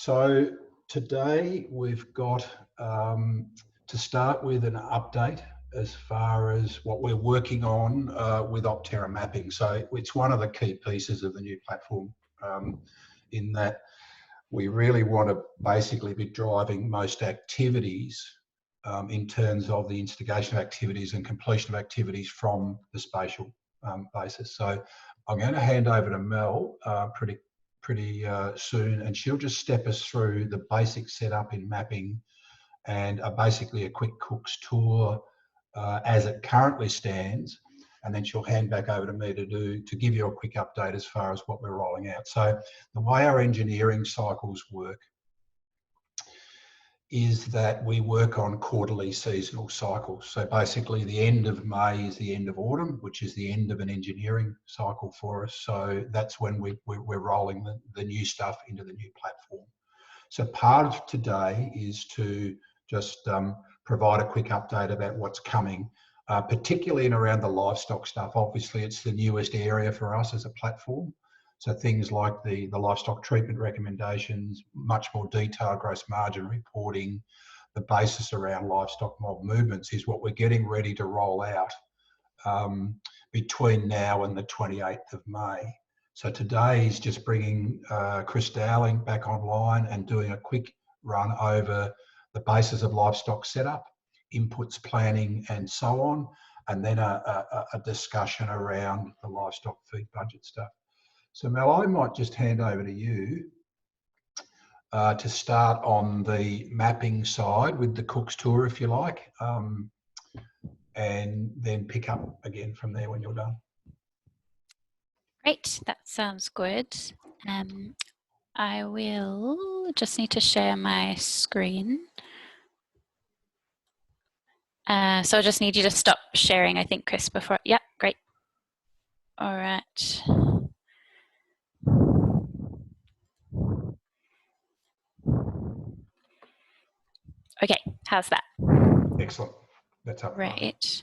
So today we've got to start with an update as far as what we're working on with Opterra mapping. So it's one of the key pieces of the new platform in that we really want to basically be driving most activities in terms of the instigation of activities and completion of activities from the spatial basis. So I'm going to hand over to Mel pretty soon, and she'll just step us through the basic setup in mapping and basically a quick cook's tour as it currently stands, and then she'll hand back over to me to give you a quick update as far as what we're rolling out. So the way our engineering cycles work is that we work on quarterly seasonal cycles. So basically the end of May is the end of autumn, which is the end of an engineering cycle for us. So that's when we're rolling the new stuff into the new platform. So part of today is to just provide a quick update about what's coming, particularly in around the livestock stuff. Obviously it's the newest area for us as a platform. So things like the livestock treatment recommendations, much more detailed gross margin reporting, the basis around livestock mob movements is what we're getting ready to roll out between now and the 28th of May. So today is just bringing Chris Dowling back online and doing a quick run over the basis of livestock setup, inputs planning and so on, and then a discussion around the livestock feed budget stuff. So Mel, I might just hand over to you to start on the mapping side with the cook's tour, if you like, and then pick up again from there when you're done. Great, that sounds good. I will just need to share my screen. So I just need you to stop sharing, I think, Chris, before. Yeah, great. All right. Okay, how's that? Excellent. That's up. Right.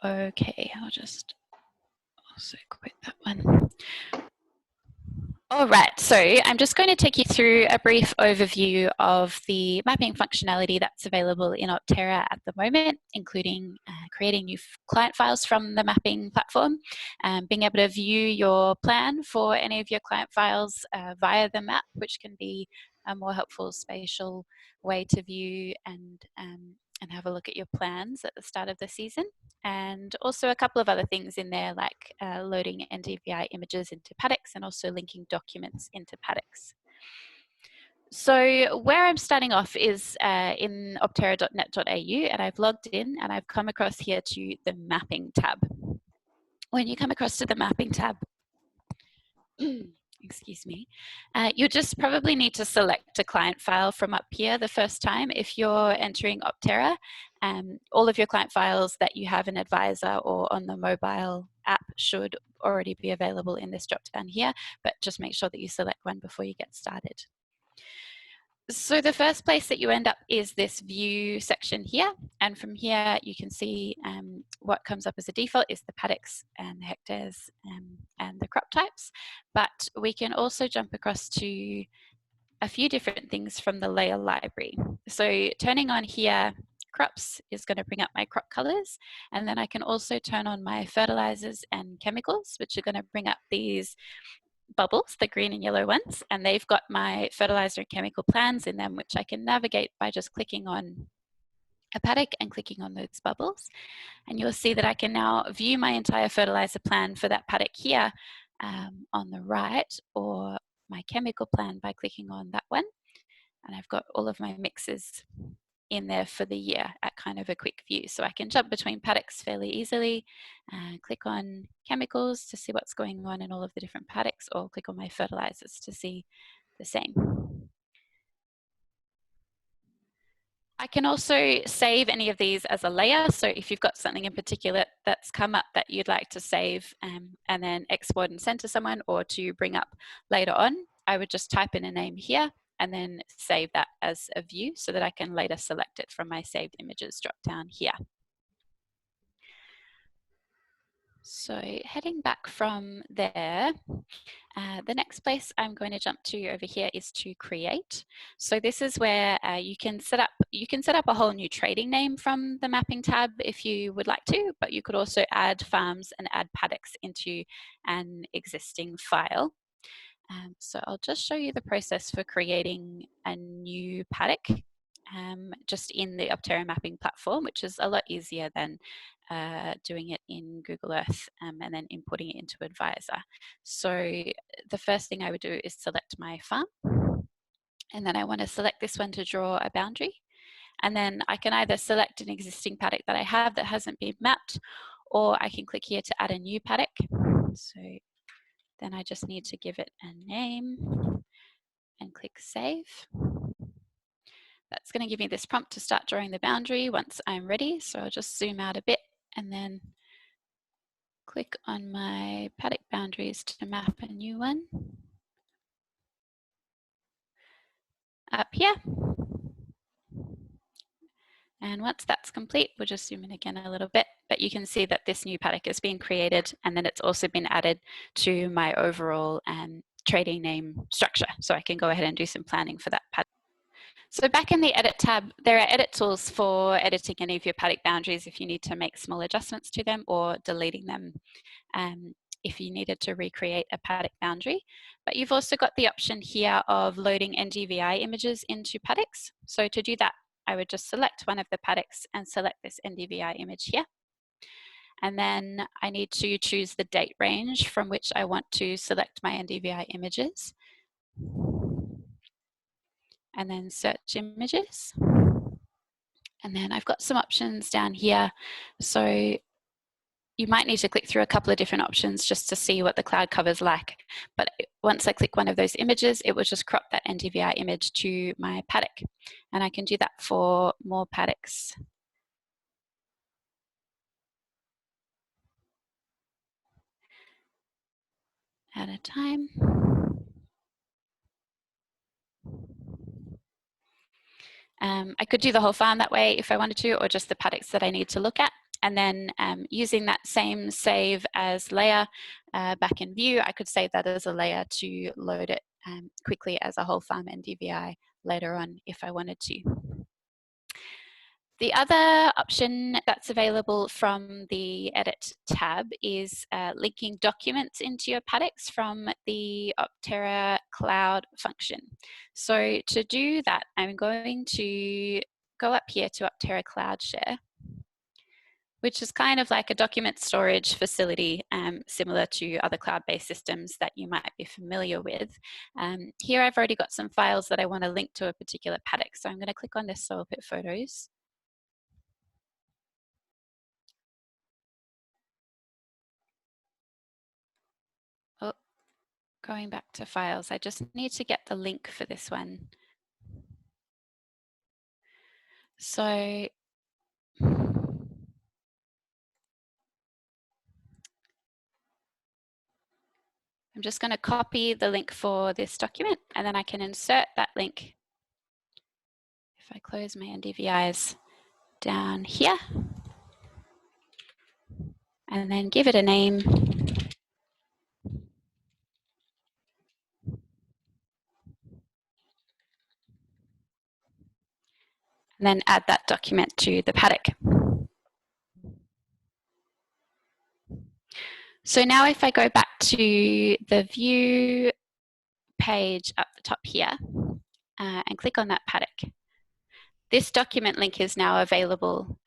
Okay, I'll just also quit that one. All right, so I'm just going to take you through a brief overview of the mapping functionality that's available in Opterra at the moment, including creating new client files from the mapping platform, being able to view your plan for any of your client files via the map, which can be a more helpful spatial way to view and have a look at your plans at the start of the season. And also a couple of other things in there like loading Ndvi images into Paddocks and also linking documents into Paddocks. So where I'm starting off is in opterra.net.au, and I've logged in and I've come across here to the mapping tab. When you come across to the mapping tab, excuse me, you just probably need to select a client file from up here the first time. If you're entering Opterra, all of your client files that you have in Advisor or on the mobile app should already be available in this drop down here, but just make sure that you select one before you get started. So the first place that you end up is this view section here, and from here you can see what comes up as a default is the paddocks and the hectares and the crop types, but we can also jump across to a few different things from the layer library. So turning on here crops is going to bring up my crop colors, and then I can also turn on my fertilizers and chemicals, which are going to bring up these bubbles, the green and yellow ones, and they've got my fertilizer and chemical plans in them, which I can navigate by just clicking on a paddock and clicking on those bubbles. And you'll see that I can now view my entire fertilizer plan for that paddock here on the right, or my chemical plan by clicking on that one. And I've got all of my mixes in there for the year at kind of a quick view. So I can jump between paddocks fairly easily, click on chemicals to see what's going on in all of the different paddocks, or click on my fertilizers to see the same. I can also save any of these as a layer. So if you've got something in particular that's come up that you'd like to save and then export and send to someone or to bring up later on, I would just type in a name here and then save that as a view so that I can later select it from my saved images drop down here. So heading back from there, the next place I'm going to jump to over here is to create. So this is where you can set up a whole new trading name from the mapping tab if you would like to, but you could also add farms and add paddocks into an existing file. So I'll just show you the process for creating a new paddock just in the Opterra mapping platform, which is a lot easier than doing it in Google Earth and then importing it into Advisor. So the first thing I would do is select my farm, and then I want to select this one to draw a boundary. And then I can either select an existing paddock that I have that hasn't been mapped, or I can click here to add a new paddock. So then I just need to give it a name and click save. That's going to give me this prompt to start drawing the boundary once I'm ready. So I'll just zoom out a bit and then click on my paddock boundaries to map a new one up here. And once that's complete, we'll just zoom in again a little bit, but you can see that this new paddock has been created, and then it's also been added to my overall trading name structure. So I can go ahead and do some planning for that paddock. So back in the Edit tab, there are edit tools for editing any of your paddock boundaries if you need to make small adjustments to them, or deleting them if you needed to recreate a paddock boundary. But you've also got the option here of loading Ndvi images into paddocks. So to do that, I would just select one of the paddocks and select this Ndvi image here. And then I need to choose the date range from which I want to select my Ndvi images. And then search images. And then I've got some options down here. So you might need to click through a couple of different options just to see what the cloud cover's like. But once I click one of those images, it will just crop that Ndvi image to my paddock. And I can do that for more paddocks. At a time. I could do the whole farm that way if I wanted to, or just the paddocks that I need to look at. And then using that same save as layer back in view, I could save that as a layer to load it quickly as a whole farm Ndvi later on if I wanted to. The other option that's available from the Edit tab is linking documents into your paddocks from the Opterra Cloud function. So to do that, I'm going to go up here to Opterra Cloud Share, which is kind of like a document storage facility similar to other cloud-based systems that you might be familiar with. Here I've already got some files that I want to link to a particular paddock. So I'm going to click on this soil pit photos. Oh, going back to files, I just need to get the link for this one. So I'm just going to copy the link for this document, and then I can insert that link. If I close my Ndvi's down here, and then give it a name. And then add that document to the paddock. So now if I go back to the view page up the top here and click on that paddock, this document link is now available,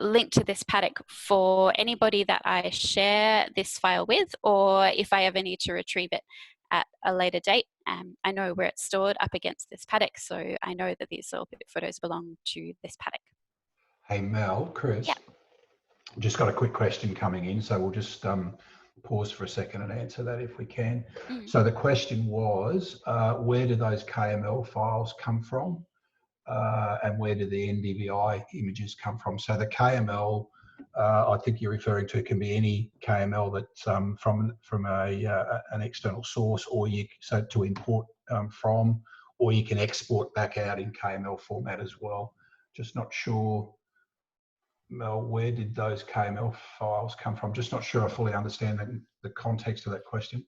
linked to this paddock for anybody that I share this file with, or if I ever need to retrieve it at a later date. I know where it's stored up against this paddock, so I know that these soil pit photos belong to this paddock. Hey Mel, Chris, yeah. Just got a quick question coming in, so we'll just pause for a second and answer that if we can. So the question was, where do those Kml files come from? And where do the Ndvi images come from? So the KML, I think you're referring to, can be any KML that's from an external source, or so to import from, or you can export back out in KML format as well. Just not sure, Mel, where did those Kml files come from? Just not sure I fully understand the context of that question.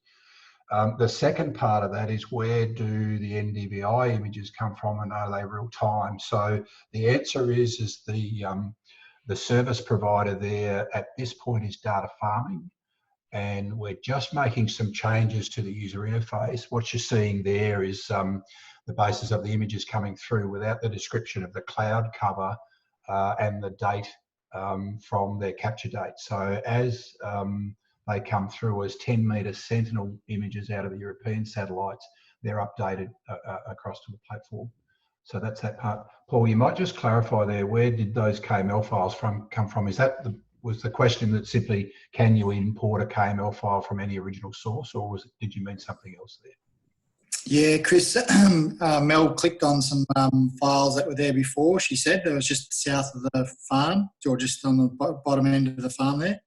The second part of that is, where do the Ndvi images come from, and are they real time? So the answer is the service provider there at this point is Data Farming, and we're just making some changes to the user interface. What you're seeing there is the basis of the images coming through without the description of the cloud cover and the date from their capture date. So as they come through as 10-metre Sentinel images out of the European satellites, they're updated across to the platform. So that's that part. Paul, you might just clarify there, where did those Kml files come from? Is that was the question that simply, can you import a Kml file from any original source, or did you mean something else there? Yeah, Chris, Mel clicked on some files that were there before. She said it was just south of the farm, or just on the bottom end of the farm there.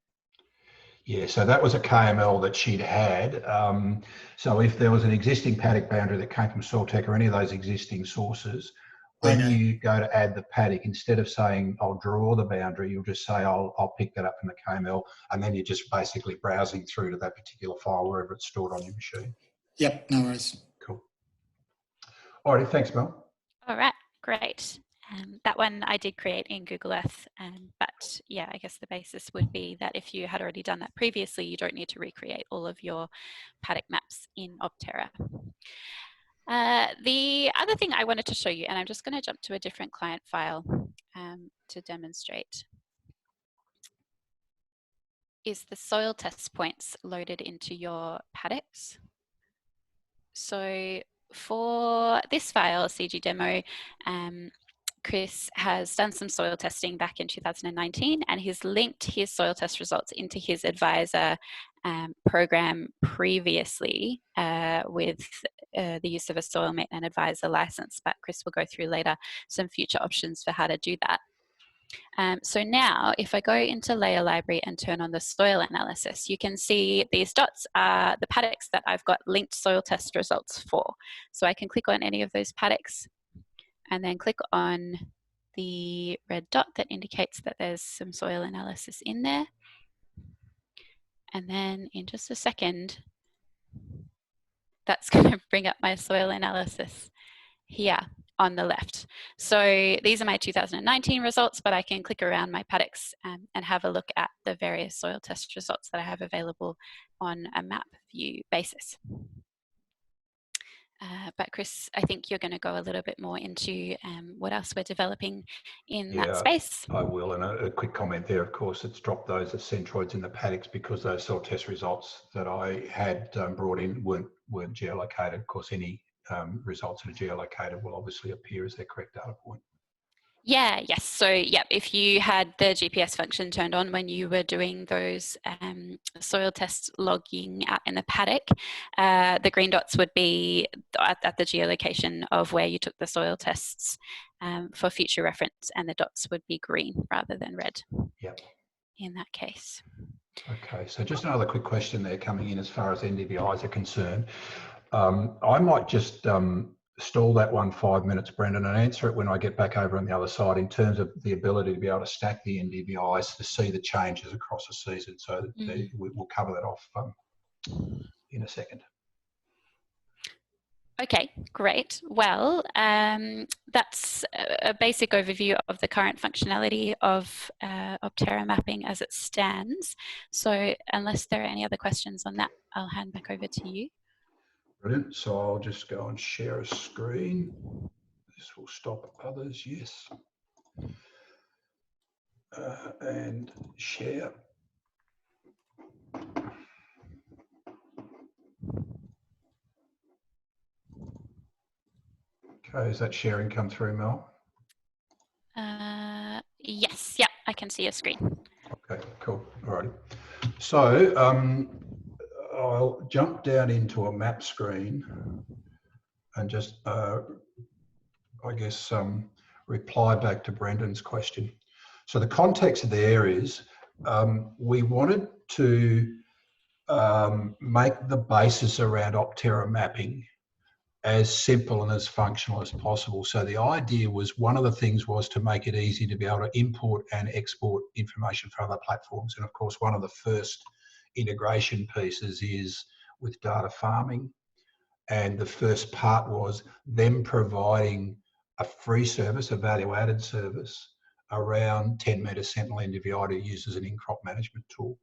Yeah, so that was a KML that she'd had. So if there was an existing paddock boundary that came from Soiltech or any of those existing sources, when you go to add the paddock, instead of saying, I'll draw the boundary, you'll just say, I'll pick that up from the KML, and then you're just basically browsing through to that particular file wherever it's stored on your machine. Yep, no worries. Cool. All righty, thanks, Mel. All right, great. That one I did create in Google Earth, but yeah, I guess the basis would be that if you had already done that previously, you don't need to recreate all of your paddock maps in Opterra. The other thing I wanted to show you, and I'm just going to jump to a different client file to demonstrate, is the soil test points loaded into your paddocks. So for this file, CG demo, Chris has done some soil testing back in 2019, and he's linked his soil test results into his advisor program previously with the use of a soil mate and advisor license, but Chris will go through later some future options for how to do that. So now if I go into layer library and turn on the soil analysis, you can see these dots are the paddocks that I've got linked soil test results for. So I can click on any of those paddocks and then click on the red dot that indicates that there's some soil analysis in there. And then in just a second, that's going to bring up my soil analysis here on the left. So these are my 2019 results, but I can click around my paddocks and have a look at the various soil test results that I have available on a map view basis. But Chris, I think you're going to go a little bit more into what else we're developing in that space. I will, and a quick comment there, of course, it's dropped those as centroids in the paddocks because those soil test results that I had brought in weren't geolocated. Of course, any results that are geolocated will obviously appear as their correct data point. Yeah, yes. So, yeah, if you had the GPS function turned on when you were doing those soil test logging out in the paddock, the green dots would be at the geolocation of where you took the soil tests for future reference, and the dots would be green rather than red. Yep. In that case. Okay, so just another quick question there coming in as far as NDVIs are concerned. I might just stall that 5 minutes, Brendan, and answer it when I get back over on the other side in terms of the ability to be able to stack the NDVIs to see the changes across a season. So we'll cover that off in a second. Okay, great. Well, that's a basic overview of the current functionality of Opterra mapping as it stands. So unless there are any other questions on that, I'll hand back over to you. Brilliant. So I'll just go and share a screen. This will stop others. Yes. And share. Okay, is that sharing come through, Mel? Yes, yeah, I can see your screen. Okay, cool. All right. So I'll jump down into a map screen and just, I guess, reply back to Brendan's question. So the context there is we wanted to make the basis around Opterra mapping as simple and as functional as possible. So the idea was, one of the things was to make it easy to be able to import and export information from other platforms. And of course, one of the first integration pieces is with data farming. And the first part was them providing a free service, a value-added service, around 10-metre sentinel Ndvi to use as an in-crop management tool.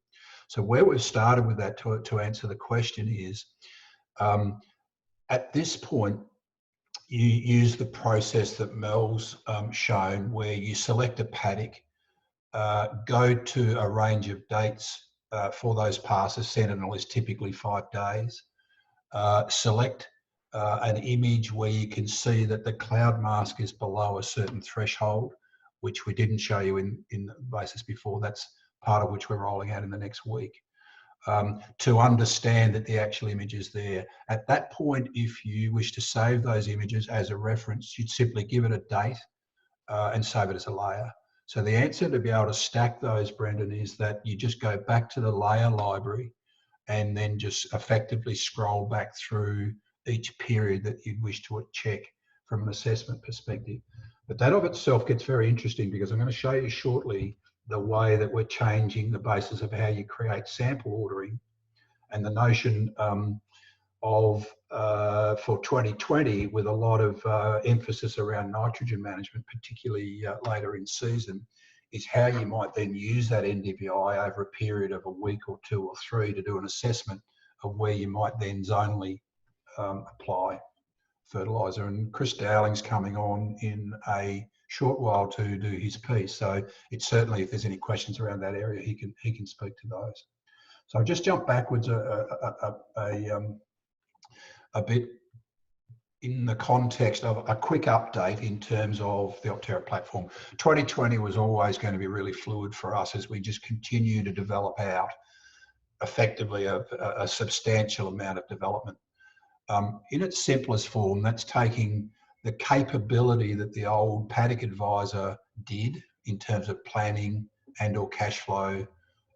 So where we've started with that, to answer the question, is at this point, you use the process that Mel's shown, where you select a paddock, go to a range of dates for those passes. Sentinel is typically 5 days. Select an image where you can see that the cloud mask is below a certain threshold, which we didn't show you in the basis before. That's part of which we're rolling out in the next week. To understand that the actual image is there. At that point, if you wish to save those images as a reference, you'd simply give it a date and save it as a layer. So the answer to be able to stack those, Brendan, is that you just go back to the layer library and then just effectively scroll back through each period that you'd wish to check from an assessment perspective. But that of itself gets very interesting, because I'm going to show you shortly the way that we're changing the basis of how you create sample ordering, and the notion of for 2020, with a lot of emphasis around nitrogen management, particularly later in season, is how you might then use that Ndvi over a period of a week or 2 or 3 to do an assessment of where you might then zonally apply fertiliser. And Chris Dowling's coming on in a short while to do his piece. So it's certainly, if there's any questions around that area, he can speak to those. So I'll just jump backwards a bit in the context of a quick update in terms of the Opterra platform. 2020 was always going to be really fluid for us as we just continue to develop out effectively a substantial amount of development. In its simplest form, that's taking the capability that the old Paddock advisor did in terms of planning and or cash flow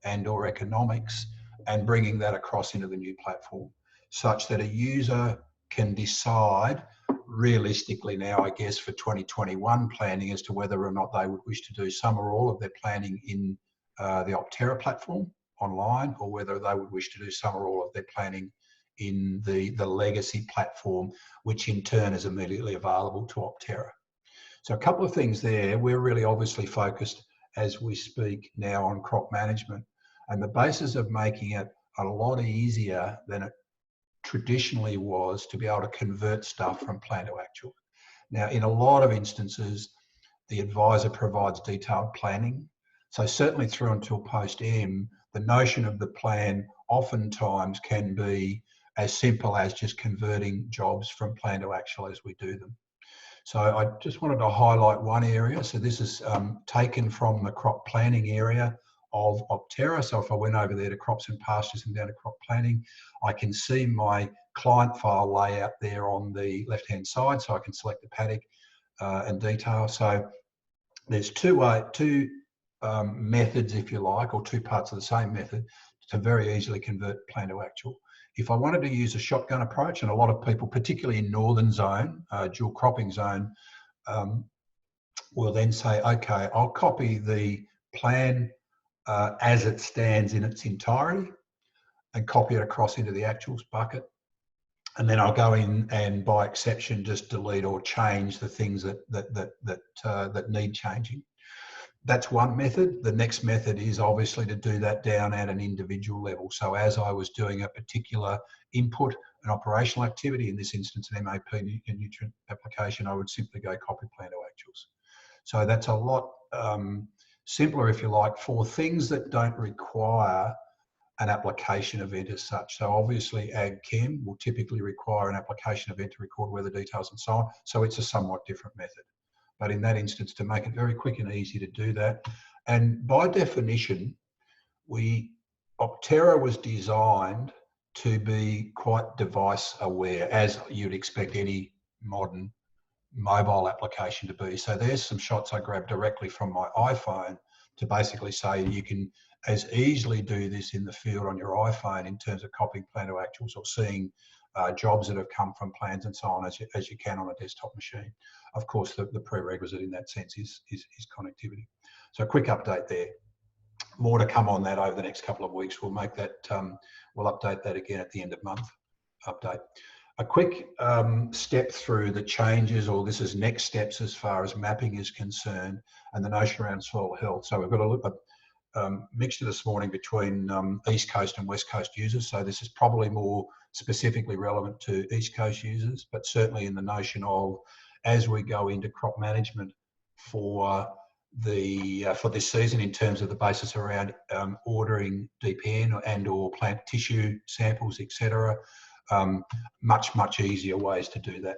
and or economics, and bringing that across into the new platform, such that a user can decide realistically now, I guess, for 2021 planning as to whether or not they would wish to do some or all of their planning in the Opterra platform online, or whether they would wish to do some or all of their planning in the legacy platform, which in turn is immediately available to Opterra. So a couple of things there. We're really obviously focused as we speak now on crop management, and the basis of making it a lot easier than it traditionally was to be able to convert stuff from plan to actual. Now, in a lot of instances, the advisor provides detailed planning. So certainly through until post-M, the notion of the plan oftentimes can be as simple as just converting jobs from plan to actual as we do them. So I just wanted to highlight one area. So this is taken from the crop planning area of Opterra. So if I went over there to crops and pastures and down to crop planning, I can see my client file layout there on the left-hand side. So I can select the paddock and detail. So there's two methods, if you like, or two parts of the same method to very easily convert plan to actual. If I wanted to use a shotgun approach, and a lot of people, particularly in northern zone, dual cropping zone, will then say, okay, I'll copy the plan as it stands in its entirety and copy it across into the actuals bucket. And then I'll go in and by exception just delete or change the things that need changing. That's one method. The next method is obviously to do that down at an individual level. So as I was doing a particular input, an operational activity, in this instance an MAP nutrient application, I would simply go copy plan to actuals. So that's a lot simpler, if you like, for things that don't require an application event as such. So obviously Ag Chem will typically require an application event to record weather details and so on. So it's a somewhat different method. But in that instance, to make it very quick and easy to do that. And by definition, Opterra was designed to be quite device aware, as you'd expect any modern mobile application to be. So there's some shots I grabbed directly from my iPhone to basically say you can as easily do this in the field on your iPhone in terms of copying plan to actuals or seeing jobs that have come from plans and so on as you can on a desktop machine. Of course, the prerequisite in that sense is connectivity. So a quick update there. More to come on that over the next couple of weeks. We'll make that, we'll update that again at the end of month update. A quick step through the changes, or this is next steps as far as mapping is concerned, and the notion around soil health. So we've got a mixture this morning between East Coast and West Coast users. So this is probably more specifically relevant to East Coast users, but certainly in the notion of, as we go into crop management for this season in terms of the basis around ordering DPN and or plant tissue samples, etc. Much easier ways to do that.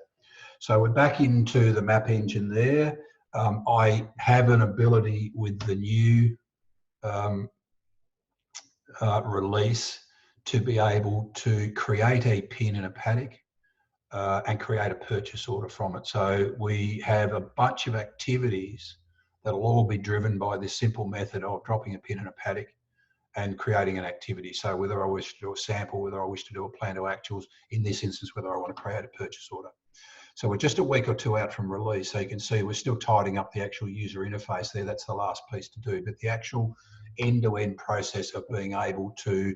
So we're back into the map engine there. I have an ability with the new release to be able to create a pin in a paddock and create a purchase order from it. So we have a bunch of activities that'll all be driven by this simple method of dropping a pin in a paddock and creating an activity. So whether I wish to do a sample, whether I wish to do a plan to actuals, in this instance, whether I want to create a purchase order. So we're just a week or two out from release. So you can see we're still tidying up the actual user interface there. That's the last piece to do. But the actual end-to-end process of being able to,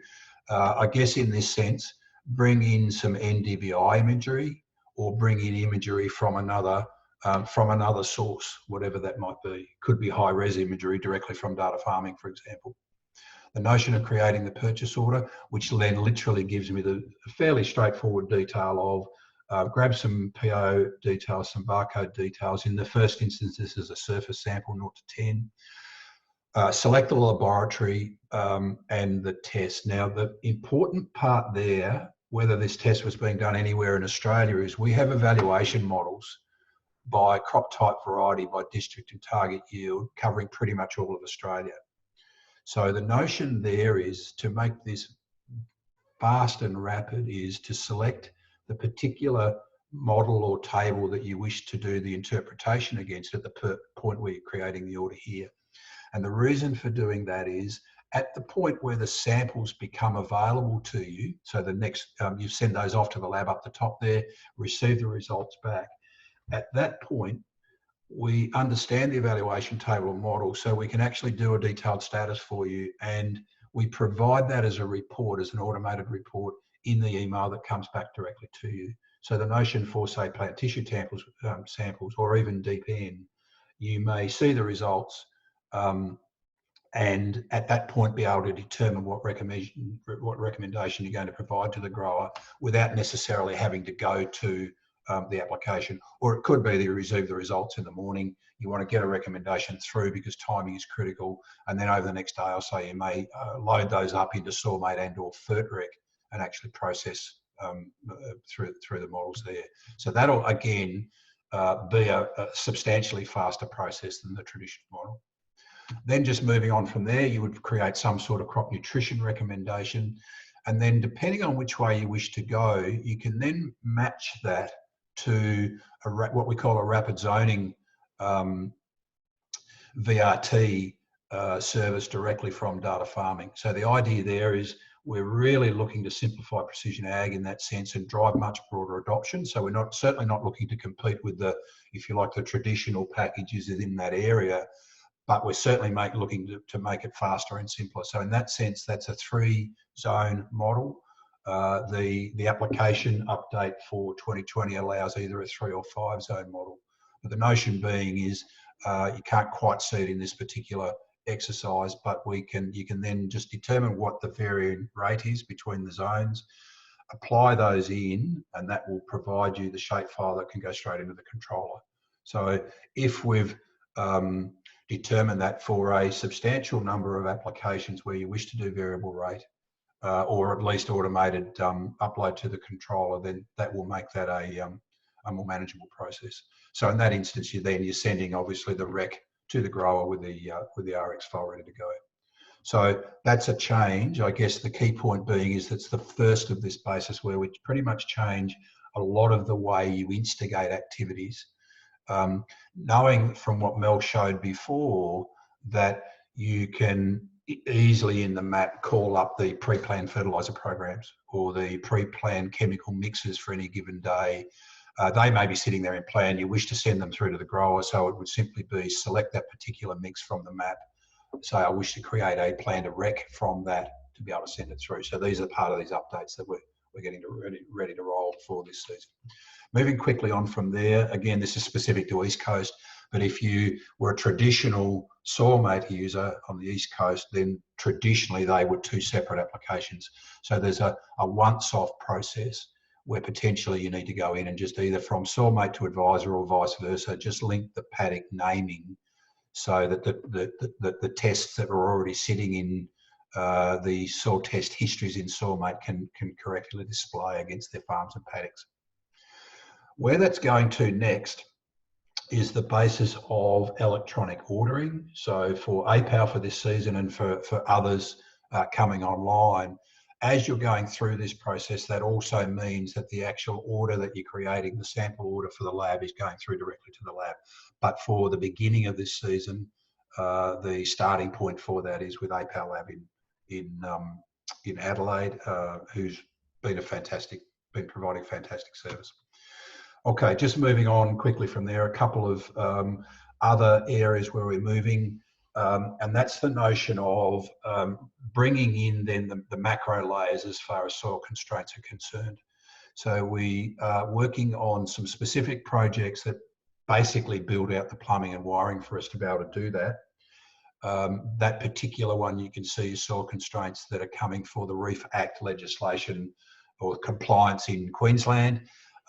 I guess in this sense, bring in some Ndvi imagery or bring in imagery from another source, whatever that might be. Could be high-res imagery directly from data farming, for example. The notion of creating the purchase order, which then literally gives me the fairly straightforward detail of grab some PO details, some barcode details. In the first instance, this is a surface sample, 0 to 10. Select the laboratory and the test. Now, the important part there, whether this test was being done anywhere in Australia, is we have evaluation models by crop type, variety, by district and target yield, covering pretty much all of Australia. So the notion there is to make this fast and rapid is to select the particular model or table that you wish to do the interpretation against at the point where you're creating the order here. And the reason for doing that is at the point where the samples become available to you, so the next, you send those off to the lab up the top there, receive the results back. At that point, we understand the evaluation table or model, so we can actually do a detailed status for you, and we provide that as a report, as an automated report in the email that comes back directly to you. So the notion for, say, plant tissue samples or even DPN, you may see the results and at that point be able to determine what recommendation you're going to provide to the grower without necessarily having to go to the application. Or it could be that you receive the results in the morning, you want to get a recommendation through because timing is critical, and then over the next day or so you may load those up into SoilMate and or FertRec and actually process through the models there. So that'll again be a substantially faster process than the traditional model. Then just moving on from there, you would create some sort of crop nutrition recommendation, and then depending on which way you wish to go, you can then match that to what we call a rapid zoning VRT service directly from data farming. So the idea there is we're really looking to simplify precision ag in that sense and drive much broader adoption. So we're certainly not looking to compete with the, if you like, the traditional packages in that area, but we're certainly looking to make it faster and simpler. So in that sense, that's a 3-zone model. The application update for 2020 allows either a 3 or 5-zone model. But the notion being is you can't quite see it in this particular exercise, but you can then just determine what the varying rate is between the zones, apply those in, and that will provide you the shapefile that can go straight into the controller. So if we've determined that for a substantial number of applications where you wish to do variable rate, or at least automated upload to the controller, then that will make that a more manageable process. So in that instance, you're sending obviously the rec to the grower with the RX file ready to go. So that's a change. I guess the key point being is that's the first of this basis where we pretty much change a lot of the way you instigate activities. Knowing from what Mel showed before that you can easily in the map call up the pre-planned fertiliser programs or the pre-planned chemical mixes for any given day. They may be sitting there in plan. You wish to send them through to the grower, so it would simply be select that particular mix from the map. Say, I wish to create a plan to rec from that to be able to send it through. So these are part of these updates that we're getting ready to roll for this season. Moving quickly on from there, again, this is specific to East Coast, but if you were a traditional soilmate user on the East Coast, then traditionally they were two separate applications. So there's a once-off process where potentially you need to go in and just either from soilmate to advisor or vice versa, just link the paddock naming so that the tests that are already sitting in the soil test histories in soilmate can correctly display against their farms and paddocks. Where that's going to next is the basis of electronic ordering. So for APAL for this season and for others coming online, as you're going through this process, that also means that the actual order that you're creating, the sample order for the lab, is going through directly to the lab. But for the beginning of this season, the starting point for that is with APAL Lab in Adelaide, who's been providing fantastic service. Okay, just moving on quickly from there, a couple of other areas where we're moving, and that's the notion of bringing in then the macro layers as far as soil constraints are concerned. So we are working on some specific projects that basically build out the plumbing and wiring for us to be able to do that. That particular one you can see is soil constraints that are coming for the Reef Act legislation or compliance in Queensland.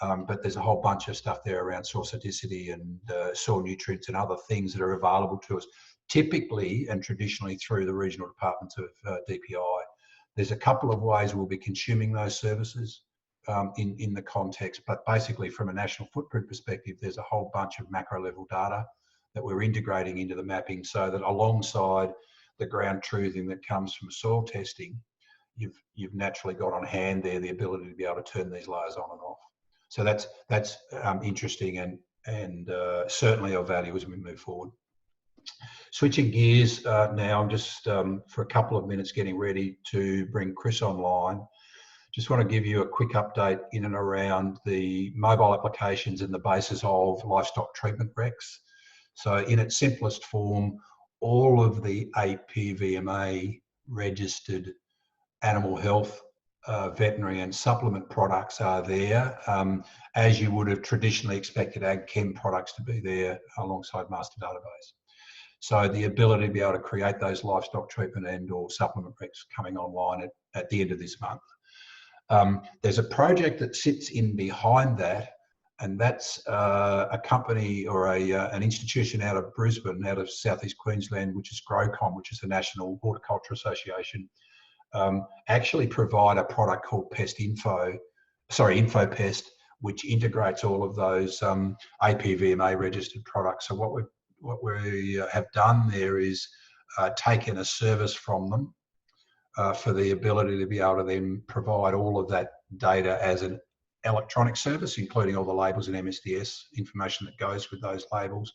But there's a whole bunch of stuff there around soil acidity and soil nutrients and other things that are available to us, typically and traditionally through the regional departments of DPI. There's a couple of ways we'll be consuming those services in the context, but basically from a national footprint perspective, there's a whole bunch of macro level data that we're integrating into the mapping so that alongside the ground truthing that comes from soil testing, you've naturally got on hand there the ability to be able to turn these layers on and off. So that's interesting and certainly of value as we move forward. Switching gears now, I'm just for a couple of minutes getting ready to bring Chris online. Just want to give you a quick update in and around the mobile applications and the basis of livestock treatment recs. So in its simplest form, all of the APVMA registered animal health, veterinary and supplement products are there, as you would have traditionally expected ag chem products to be there alongside master database. So the ability to be able to create those livestock treatment and or supplement recs coming online at the end of this month. There's a project that sits in behind that, and that's a company or an institution out of Brisbane, out of Southeast Queensland, which is GrowCom, which is the National Horticulture Association, actually provide a product called InfoPest, which integrates all of those APVMA registered products. So what we have done there is taken a service from them for the ability to be able to then provide all of that data as an electronic service, including all the labels and MSDS information that goes with those labels.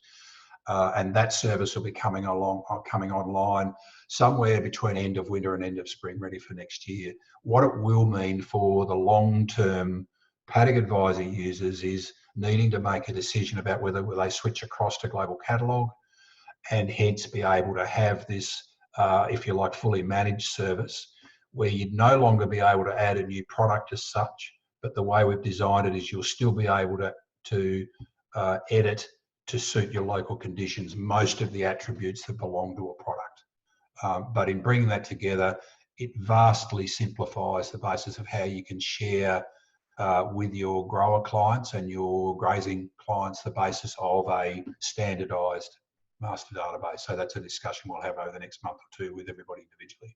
And that service will be coming online somewhere between end of winter and end of spring, ready for next year. What it will mean for the long-term paddock advisor users is needing to make a decision about whether they switch across to global catalogue and hence be able to have this, if you like, fully managed service where you'd no longer be able to add a new product as such, but the way we've designed it is you'll still be able to edit to suit your local conditions most of the attributes that belong to a product. But in bringing that together, it vastly simplifies the basis of how you can share with your grower clients and your grazing clients the basis of a standardised master database. So that's a discussion we'll have over the next month or two with everybody individually.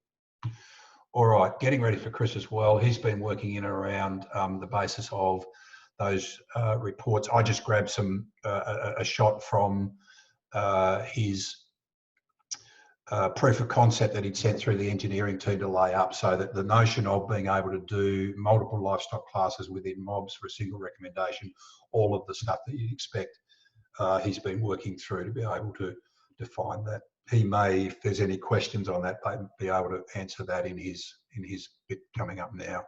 All right, getting ready for Chris as well. He's been working in and around the basis of those reports. I just grabbed a shot from his proof of concept that he'd sent through the engineering team to lay up, so that the notion of being able to do multiple livestock classes within mobs for a single recommendation, all of the stuff that you'd expect, he's been working through to be able to define that. he may, if there's any questions on that, be able to answer that in his bit coming up now.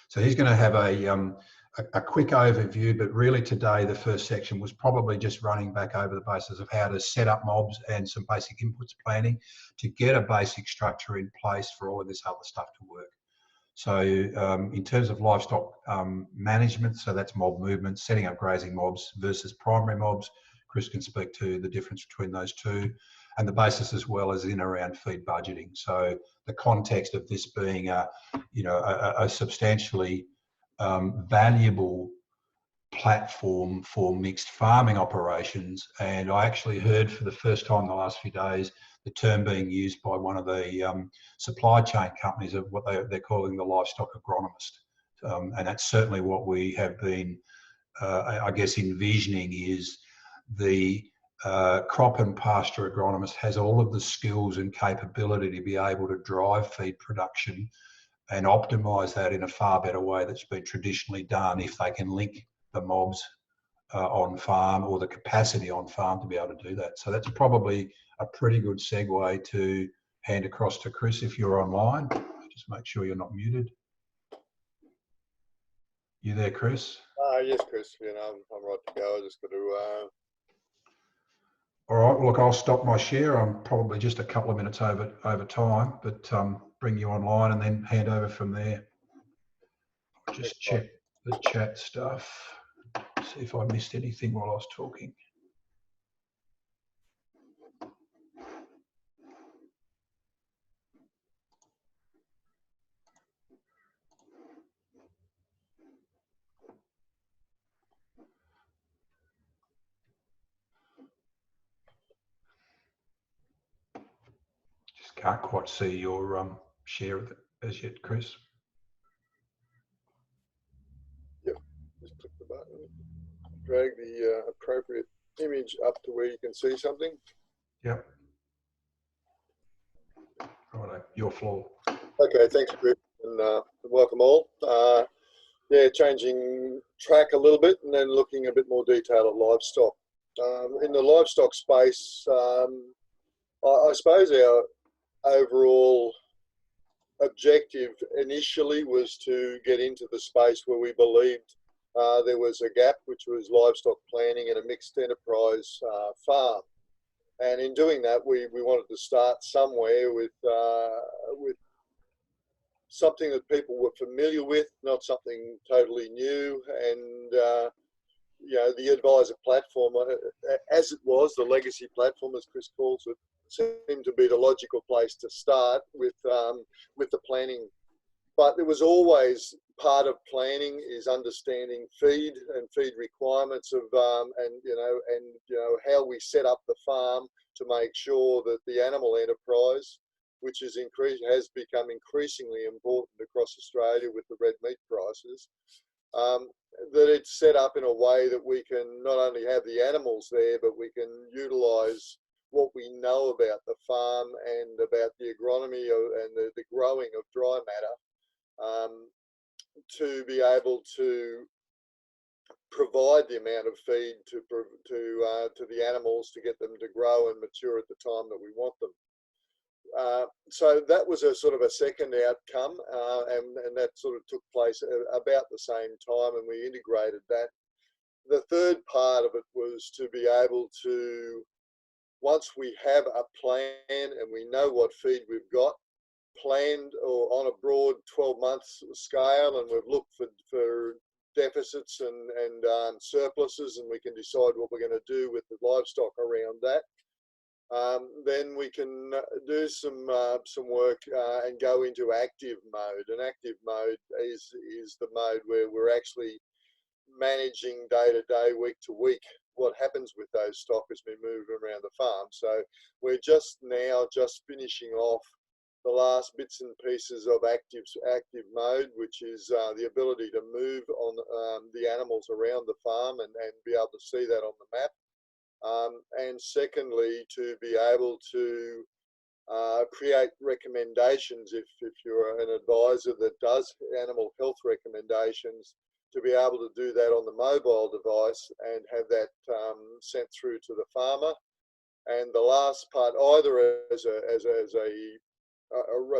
So he's going to have a quick overview, but really today the first section was probably just running back over the basis of how to set up mobs and some basic inputs planning to get a basic structure in place for all of this other stuff to work. So in terms of livestock management, so that's mob movement, setting up grazing mobs versus primary mobs. Chris can speak to the difference between those two, and the basis as well as in around feed budgeting. So the context of this being a substantially valuable platform for mixed farming operations. And I actually heard for the first time in the last few days the term being used by one of the supply chain companies of what they're calling the livestock agronomist. And that's certainly what we have been, I guess, envisioning is the crop and pasture agronomist has all of the skills and capability to be able to drive feed production and optimise that in a far better way that's been traditionally done if they can link the mobs on farm or the capacity on farm to be able to do that. So that's probably a pretty good segue to hand across to Chris if you're online. Just make sure you're not muted. You there, Chris? Yes, Chris. You know, I'm right to go. I just got to. All right. Well, look, I'll stop my share. I'm probably just a couple of minutes over time, but bring you online and then hand over from there. Just check the chat stuff. See if I missed anything while I was talking. Just can't quite see your share of it as yet, Chris. Yep. Just click the button. Drag the appropriate image up to where you can see something. Yep. Righto, your floor. Okay, thanks, Chris, and welcome all. Yeah, changing track a little bit and then looking a bit more detail at livestock. In the livestock space, I suppose our overall objective initially was to get into the space where we believed there was a gap, which was livestock planning in a mixed enterprise farm. And in doing that, we wanted to start somewhere with something that people were familiar with, not something totally new. And you know, the advisor platform, as it was, the legacy platform, as Chris calls it, seemed to be the logical place to start with the planning. But there was always part of planning is understanding feed and feed requirements of and how we set up the farm to make sure that the animal enterprise, which has become increasingly important across Australia with the red meat prices, that it's set up in a way that we can not only have the animals there, but we can utilise what we know about the farm and about the agronomy and the growing of dry matter to be able to provide the amount of feed to the animals to get them to grow and mature at the time that we want them. So that was a sort of a second outcome, and that sort of took place about the same time, and we integrated that. The third part of it was to be able to, once we have a plan and we know what feed we've got, planned or on a broad 12-month scale, and we've looked for deficits and surpluses, and we can decide what we're going to do with the livestock around that. Then we can do some work and go into active mode. And active mode is the mode where we're actually managing day to day, week to week, what happens with those stock as we move around the farm. So we're just finishing off the last bits and pieces of active mode, which is the ability to move on the animals around the farm and be able to see that on the map. And secondly, to be able to create recommendations if you're an advisor that does animal health recommendations, to be able to do that on the mobile device and have that sent through to the farmer. And the last part, either as a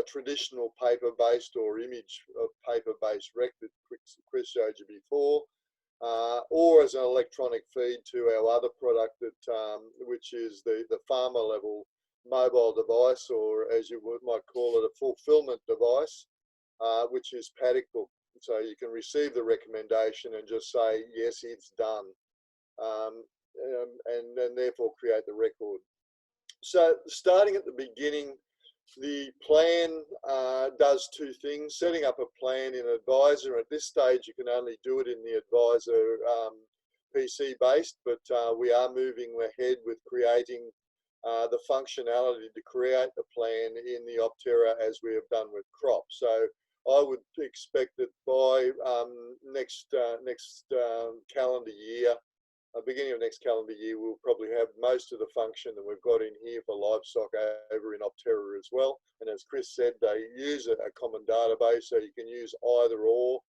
traditional paper-based or image of paper-based rec that Chris showed you before, or as an electronic feed to our other product that which is the farmer level mobile device, or as you might call it, a fulfillment device, which is Paddock Book. So you can receive the recommendation and just say, yes, it's done, and therefore create the record. So starting at the beginning, the plan does two things: setting up a plan in Advisor. At this stage, you can only do it in the Advisor PC based, but we are moving ahead with creating the functionality to create the plan in the Opterra as we have done with crop. So I would expect that by next calendar year, beginning of next calendar year, we'll probably have most of the function that we've got in here for livestock over in Opterra as well. And as Chris said, they use a common database, so you can use either or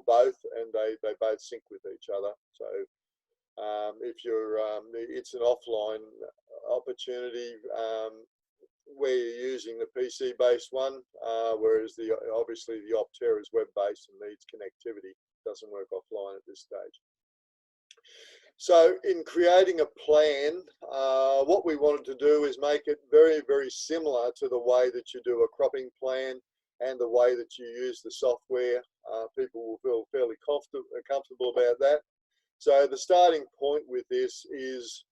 both, and they both sync with each other. So if you're, it's an offline opportunity where you're using the PC-based one, whereas obviously the Opterra is web-based and needs connectivity. Doesn't work offline at this stage. So in creating a plan, what we wanted to do is make it very, very similar to the way that you do a cropping plan and the way that you use the software. People will feel fairly comfortable about that. So the starting point with this is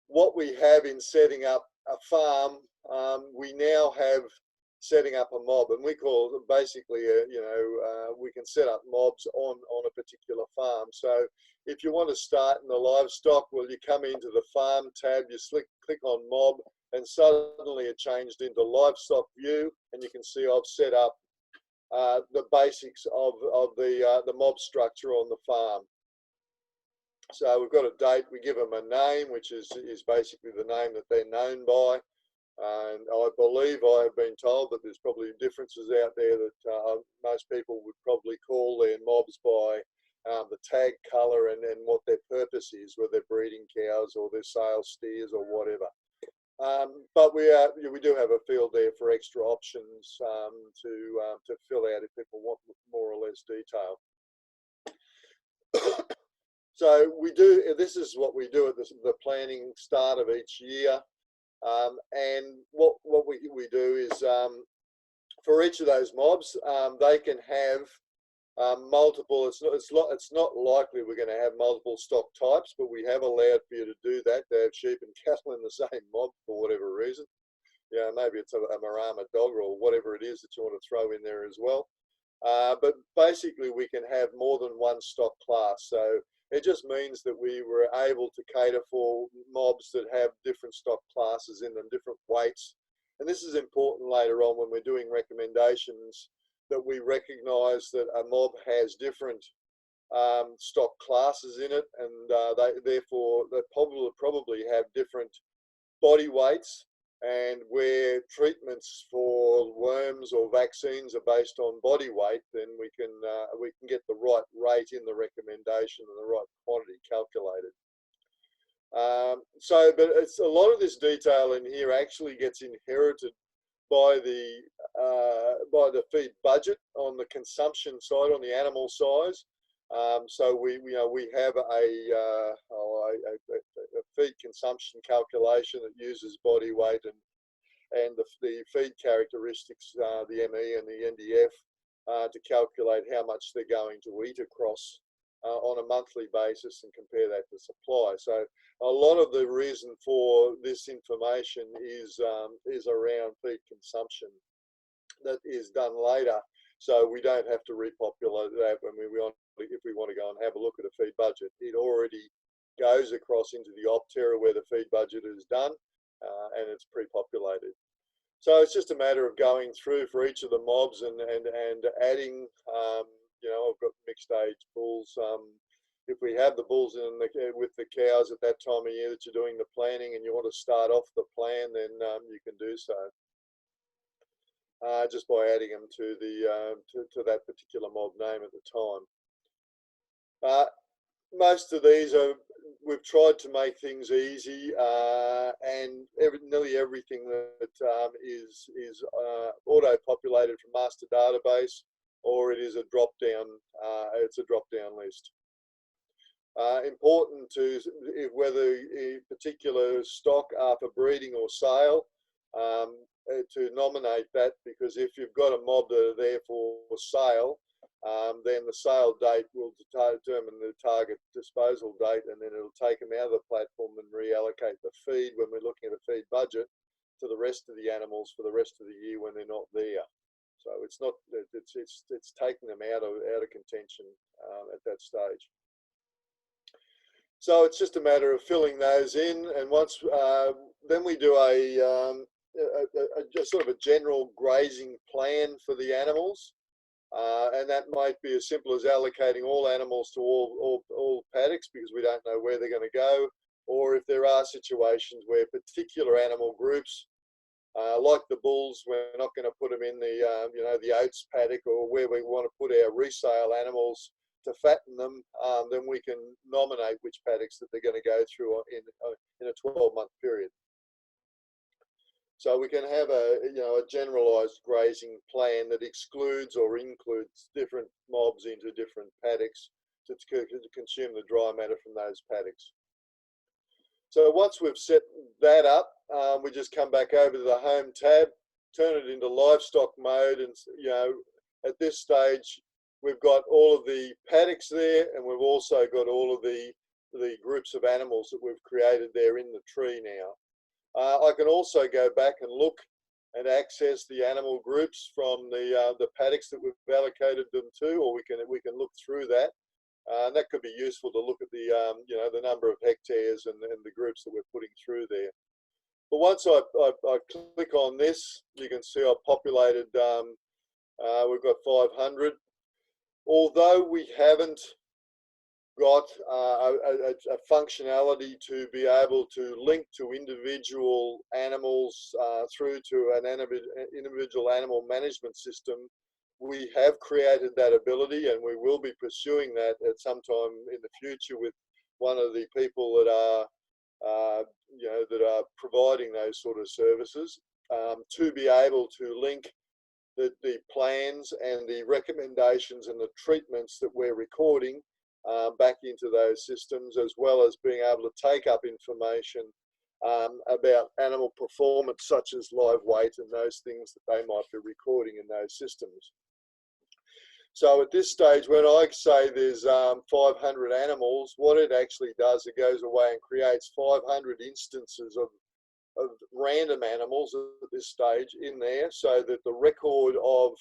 what we have in setting up a farm. We now have setting up a mob, and we call it basically, we can set up mobs on a particular farm. So if you want to start in the livestock, well, you come into the farm tab, you click on mob, and suddenly it changed into livestock view, and you can see I've set up the basics of the mob structure on the farm. So we've got a date, we give them a name, which is basically the name that they're known by. And I believe I have been told that there's probably differences out there that most people would probably call their mobs by the tag colour and what their purpose is, whether they're breeding cows or they're sales steers or whatever. But we do have a field there for extra options to fill out if people want more or less detail. So we do. This is what we do at the planning start of each year. And what we do is for each of those mobs, they can have multiple. It's not likely we're going to have multiple stock types, but we have allowed for you to do that. They have sheep and cattle in the same mob for whatever reason. Yeah, maybe it's a Marama dog or whatever it is that you want to throw in there as well. But basically, we can have more than one stock class. So it just means that we were able to cater for mobs that have different stock classes in them, different weights. And this is important later on when we're doing recommendations, that we recognise that a mob has different stock classes in it, and therefore they probably have different body weights. And where treatments for worms or vaccines are based on body weight, then we can get the right rate in the recommendation and the right quantity calculated. But it's a lot of this detail in here actually gets inherited by the feed budget on the consumption side, on the animal size. So we have a feed consumption calculation that uses body weight and the feed characteristics, the ME and the NDF, to calculate how much they're going to eat across on a monthly basis and compare that to supply. So a lot of the reason for this information is around feed consumption that is done later. So we don't have to repopulate that if we want to go and have a look at a feed budget. It already goes across into the Opterra where the feed budget is done, and it's pre-populated. So it's just a matter of going through for each of the mobs and adding. I've got mixed age bulls. If we have the bulls with the cows at that time of year that you're doing the planning and you want to start off the plan, then you can do so. Just by adding them to that particular mob name at the time. Most of these are we've tried to make things easy, and nearly everything that is auto-populated from master database, or it is a drop-down. It's a drop-down list. Important to whether a particular stock are for breeding or sale, to nominate that, because if you've got a mob that are there for sale, then the sale date will determine the target disposal date, and then it'll take them out of the platform and reallocate the feed when we're looking at a feed budget to the rest of the animals for the rest of the year when they're not there. So it's not, it's taking them out of contention at that stage. So it's just a matter of filling those in, and once then we do a sort of a general grazing plan for the animals, and that might be as simple as allocating all animals to all paddocks, because we don't know where they're going to go, or if there are situations where particular animal groups, like the bulls, we're not going to put them in the the oats paddock, or where we want to put our resale animals to fatten them, then we can nominate which paddocks that they're going to go through in a 12-month period. So we can have a generalised grazing plan that excludes or includes different mobs into different paddocks to consume the dry matter from those paddocks. So once we've set that up, we just come back over to the home tab, turn it into livestock mode, and at this stage we've got all of the paddocks there, and we've also got all of the groups of animals that we've created there in the tree now. I can also go back and look and access the animal groups from the paddocks that we've allocated them to, or we can look through that. And that could be useful to look at the the number of hectares and the groups that we're putting through there. But once I click on this, you can see I've populated. We've got 500. Although we haven't got a functionality to be able to link to individual animals through to an individual animal management system, we have created that ability, and we will be pursuing that at some time in the future with one of the people that are providing those sort of services, to be able to link the plans and the recommendations and the treatments that we're recording back into those systems, as well as being able to take up information about animal performance, such as live weight and those things that they might be recording in those systems. So at this stage, when I say there's 500 animals, what it actually does, it goes away and creates 500 instances of random animals at this stage in there, so that the record of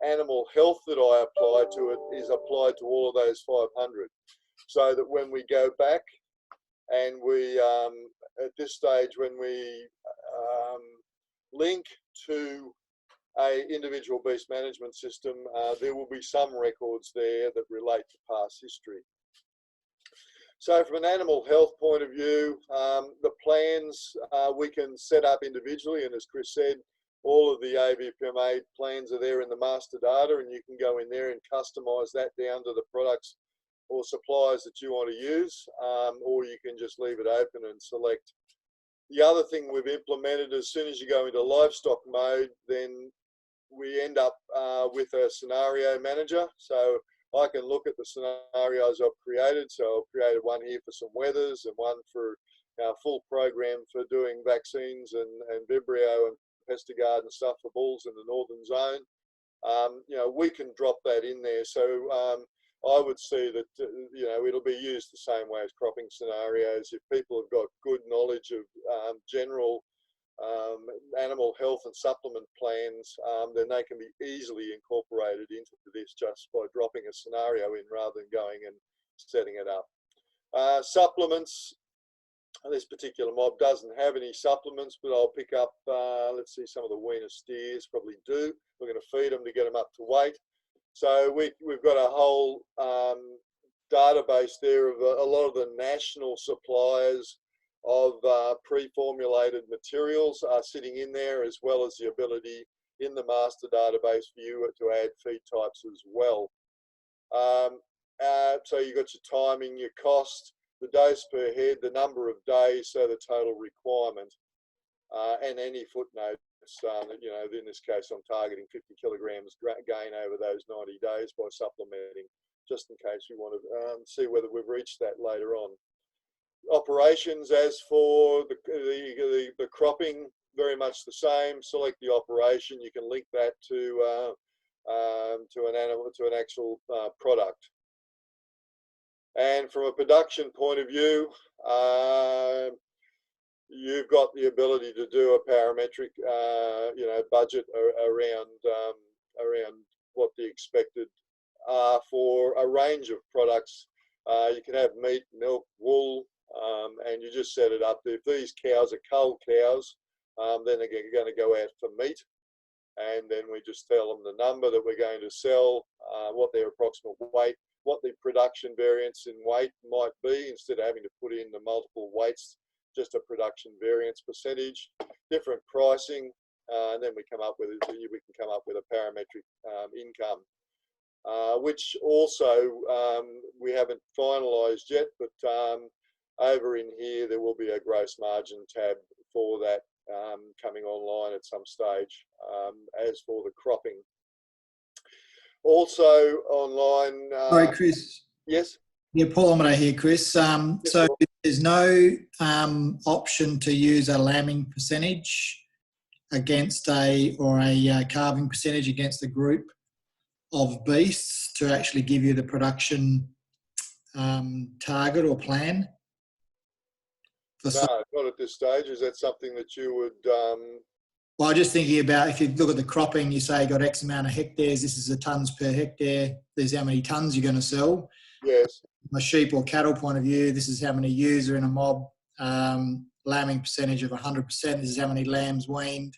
animal health that I apply to it is applied to all of those 500. So that when we go back and we, at this stage, when we link to an individual beast management system, there will be some records there that relate to past history. So from an animal health point of view, the plans we can set up individually, and as Chris said, all of the AVPMA plans are there in the master data, and you can go in there and customise that down to the products or suppliers that you want to use, or you can just leave it open and select. The other thing we've implemented, as soon as you go into livestock mode, then we end up with a scenario manager. So I can look at the scenarios I've created. So I've created one here for some weathers, and one for our full program for doing vaccines and Vibrio and Pestigard and stuff for bulls in the northern zone. We can drop that in there. So I would see that it'll be used the same way as cropping scenarios. If people have got good knowledge of general animal health and supplement plans, then they can be easily incorporated into this just by dropping a scenario in rather than going and setting it up. Supplements. This particular mob doesn't have any supplements, but I'll pick up, let's see, some of the weaner steers probably do. We're going to feed them to get them up to weight. So we've got a whole database there of a lot of the national suppliers of pre-formulated materials are sitting in there, as well as the ability in the master database for you to add feed types as well. So you've got your timing, your cost, the dose per head, the number of days, so the total requirement, and any footnotes. You know, in this case, I'm targeting 50 kilograms gain over those 90 days by supplementing, just in case we want to see whether we've reached that later on. Operations, as for the cropping, very much the same. Select the operation. You can link that to an animal, to an actual product. And from a production point of view, you've got the ability to do a parametric, you know, budget around what the expected are for a range of products. You can have meat, milk, wool, and you just set it up. If these cows are cull cows, then they're going to go out for meat, and then we just tell them the number that we're going to sell, what their approximate weight, what the production variance in weight might be, instead of having to put in the multiple weights, just a production variance percentage, different pricing, and then we can come up with a parametric income, which also we haven't finalised yet, but over in here there will be a gross margin tab for that coming online at some stage. As for the cropping, also online. Sorry, Chris. Yes. Yeah, Paul Amato here, Chris. So there's no option to use a lambing percentage against a calving percentage against a group of beasts to actually give you the production target or plan? No, not at this stage. Is that something that you would... Well, I'm just thinking about, if you look at the cropping, you say you got X amount of hectares, this is the tonnes per hectare, there's how many tonnes you're going to sell. Yes. From a sheep or cattle point of view, this is how many ewes are in a mob, lambing percentage of 100%, this is how many lambs weaned,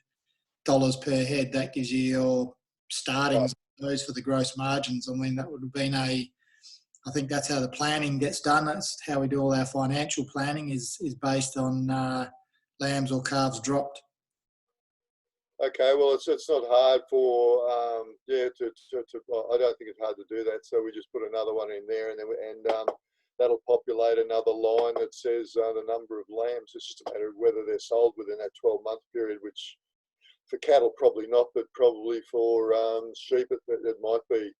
dollars per head. That gives you your startings, those for the gross margins. I mean, that would have been I think that's how the planning gets done. That's how we do all our financial planning, is based on lambs or calves dropped. Okay, well, it's not hard for I don't think it's hard to do that. So we just put another one in there, and that'll populate another line that says the number of lambs. It's just a matter of whether they're sold within that 12-month period, which for cattle probably not, but probably for sheep it might be.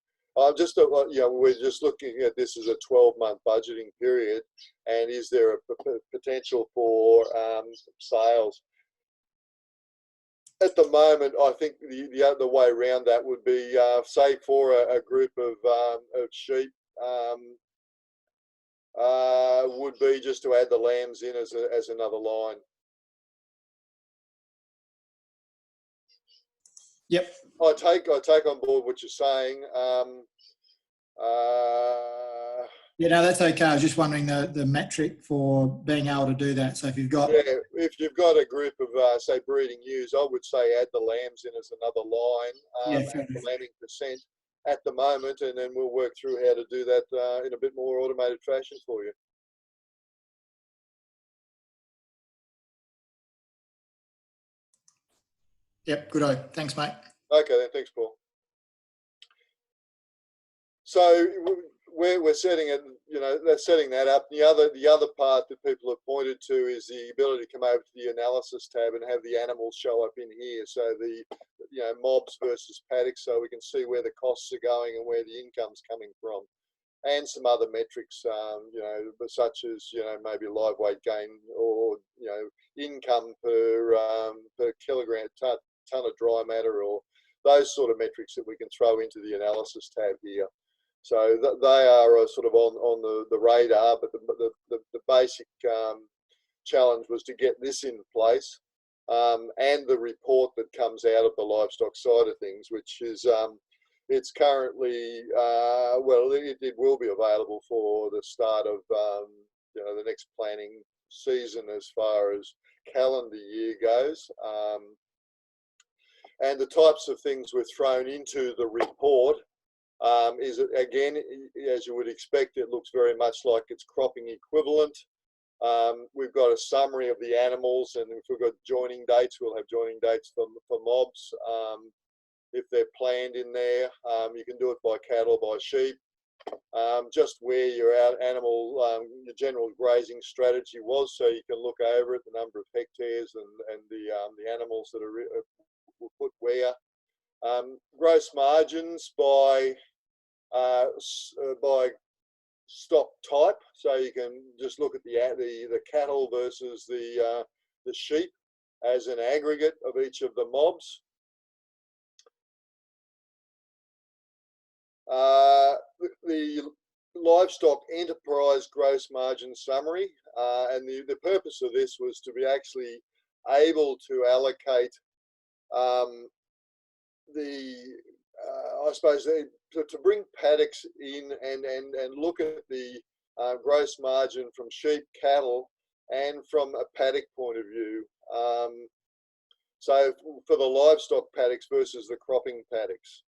Just we're just looking at this as a 12-month budgeting period, and is there a potential for sales? At the moment, I think the other way around that would be, say, for a group of sheep, would be just to add the lambs in as another line. Yep. I take on board what you're saying. Yeah, no, that's okay. I was just wondering the metric for being able to do that. So if you've got... Yeah, if you've got a group of, say, breeding ewes, I would say add the lambs in as another line, the lambing percent at the moment, and then we'll work through how to do that in a bit more automated fashion for you. Yep, good-o. Thanks, mate. Okay, then. Thanks, Paul. So we're setting it, they're setting that up. The other part that people have pointed to is the ability to come over to the analysis tab and have the animals show up in here. So the mobs versus paddocks, so we can see where the costs are going and where the income's coming from, and some other metrics, such as maybe live weight gain or income per kilogram ton of dry matter, or those sort of metrics that we can throw into the analysis tab here. So they are sort of on the radar, but the basic challenge was to get this in place, and the report that comes out of the livestock side of things, which is it's currently it will be available for the start of the next planning season as far as calendar year goes, and the types of things we're thrown into the report. Is it, again, as you would expect, it looks very much like it's cropping equivalent. We've got a summary of the animals, and if we've got joining dates, we'll have joining dates for mobs. If they're planned in there, you can do it by cattle, by sheep. just where your your general grazing strategy was, so you can look over it, the number of hectares and the animals that were put where. Gross margins by stock type, so you can just look at the cattle versus the sheep as an aggregate of each of the mobs. The livestock enterprise gross margin summary, and the purpose of this was to be actually able to allocate I suppose to bring paddocks in and look at the gross margin from sheep, cattle, and from a paddock point of view. So for the livestock paddocks versus the cropping paddocks.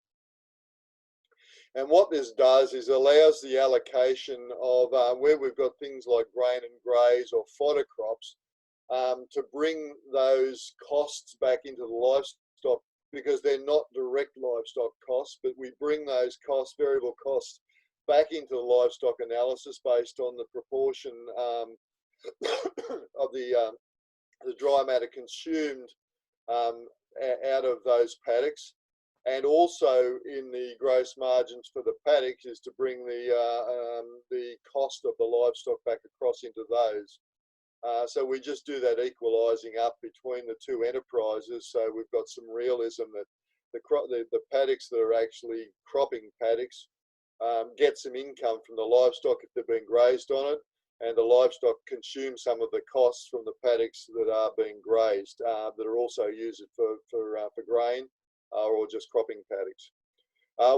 And what this does is allows the allocation of where we've got things like grain and graze or fodder crops to bring those costs back into the livestock, because they're not direct livestock costs, but we bring those costs, variable costs, back into the livestock analysis based on the proportion of the dry matter consumed out of those paddocks. And also in the gross margins for the paddocks is to bring the cost of the livestock back across into those. So we just do that equalising up between the two enterprises. So we've got some realism that the paddocks that are actually cropping paddocks get some income from the livestock if they've been grazed on it, and the livestock consume some of the costs from the paddocks that are being grazed that are also used for grain or just cropping paddocks.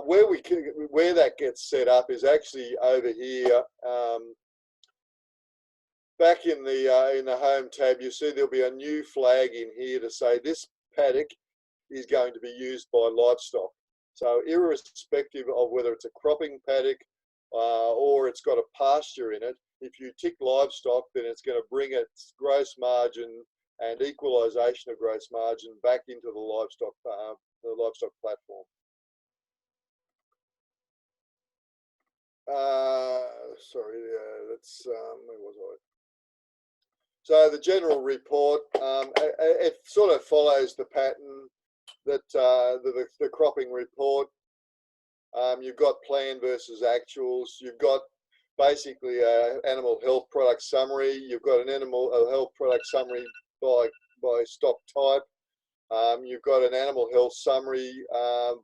Where that gets set up is actually over here. Back in the home tab, you see there'll be a new flag in here to say this paddock is going to be used by livestock. So irrespective of whether it's a cropping paddock or it's got a pasture in it, if you tick livestock, then it's going to bring its gross margin and equalisation of gross margin back into the livestock platform. Sorry, that's where was I? So the general report, it sort of follows the pattern that the cropping report. You've got plan versus actuals. You've got basically an animal health product summary. You've got an animal health product summary by stock type. You've got an animal health summary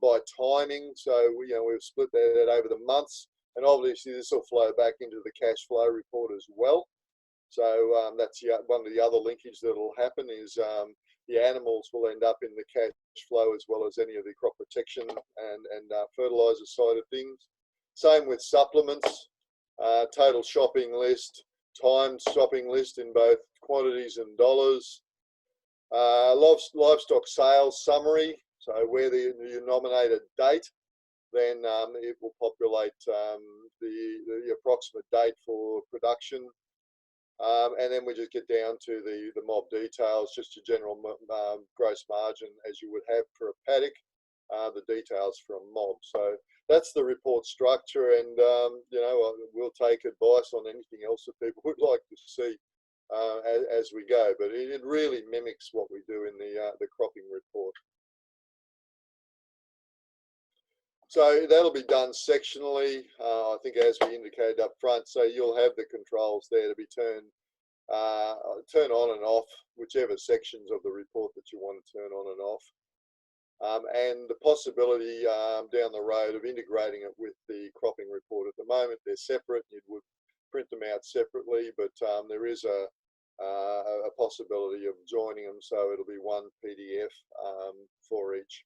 by timing. So we've split that over the months, and obviously this will flow back into the cash flow report as well. So that's one of the other linkages that will happen is the animals will end up in the cash flow as well as any of the crop protection and fertilizer side of things. Same with supplements, total shopping list, timed shopping list in both quantities and dollars. Livestock sales summary, so where you nominate a date, then it will populate the approximate date for production. And then we just get down to the mob details, just your general gross margin as you would have for a paddock, the details from mob. So that's the report structure, and we'll take advice on anything else that people would like to see as we go. But it really mimics what we do in the cropping report. So that'll be done sectionally, I think, as we indicated up front. So you'll have the controls there to be turn on and off, whichever sections of the report that you want to turn on and off. And the possibility down the road of integrating it with the cropping report. At the moment, they're separate. You would print them out separately, but there is a possibility of joining them, so it'll be one PDF for each.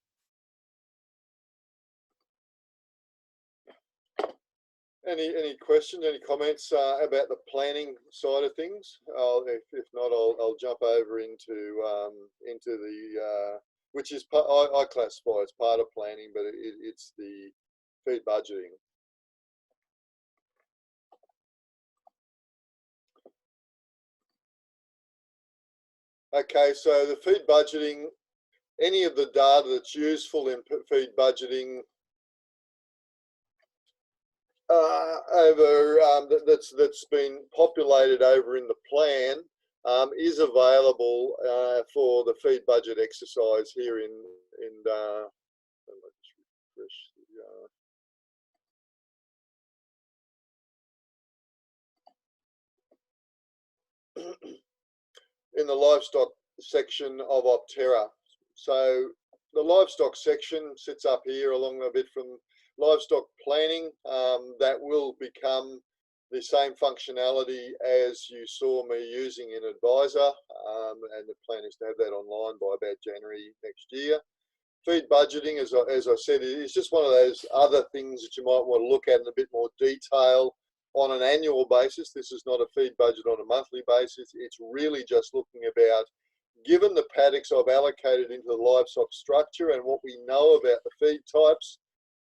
Any questions, any comments about the planning side of things? If not, I'll jump over into the which is I classify as part of planning, but it's the feed budgeting. Okay, so the feed budgeting, any of the data that's useful in feed budgeting that's been populated over in the plan is available for the feed budget exercise here in in the livestock section of Opterra. So the livestock section sits up here along a bit from livestock planning. That will become the same functionality as you saw me using in Advisor, and the plan is to have that online by about January next year. Feed budgeting, as I said, is just one of those other things that you might want to look at in a bit more detail on an annual basis. This is not a feed budget on a monthly basis. It's really just looking about, given the paddocks I've allocated into the livestock structure and what we know about the feed types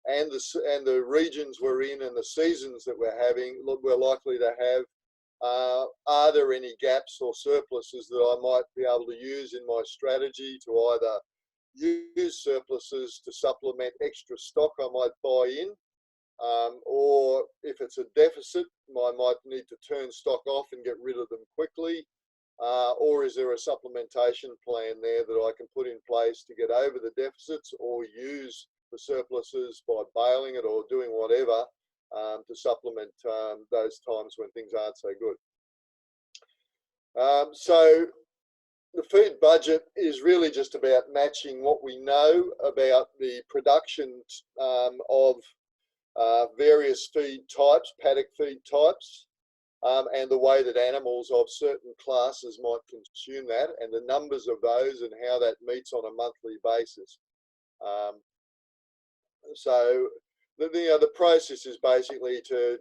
and the regions we're in and the seasons that we're having, we're likely to have, are there any gaps or surpluses that I might be able to use in my strategy to either use surpluses to supplement extra stock I might buy in, or if it's a deficit, I might need to turn stock off and get rid of them quickly, or is there a supplementation plan there that I can put in place to get over the deficits or use the surpluses by bailing it or doing whatever to supplement those times when things aren't so good. So the feed budget is really just about matching what we know about the production of various feed types, paddock feed types, and the way that animals of certain classes might consume that, and the numbers of those and how that meets on a monthly basis. So the process is basically to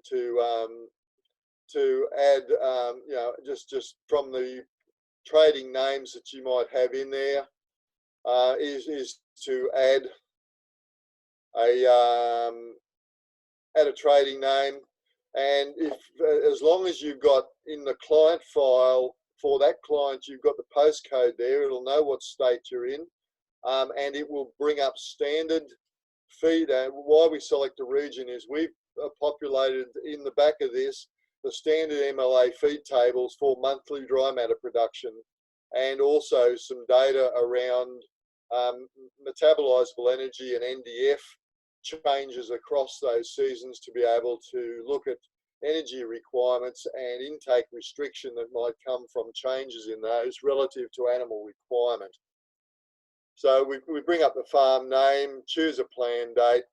add, just from the trading names that you might have in there, is to add a trading name, and if as long as you've got in the client file for that client, you've got the postcode there, it'll know what state you're in, and it will bring up standard feed. Why we select a region is we've populated in the back of this the standard MLA feed tables for monthly dry matter production, and also some data around metabolizable energy and NDF changes across those seasons to be able to look at energy requirements and intake restriction that might come from changes in those relative to animal requirement. So we bring up the farm name, choose a plan date,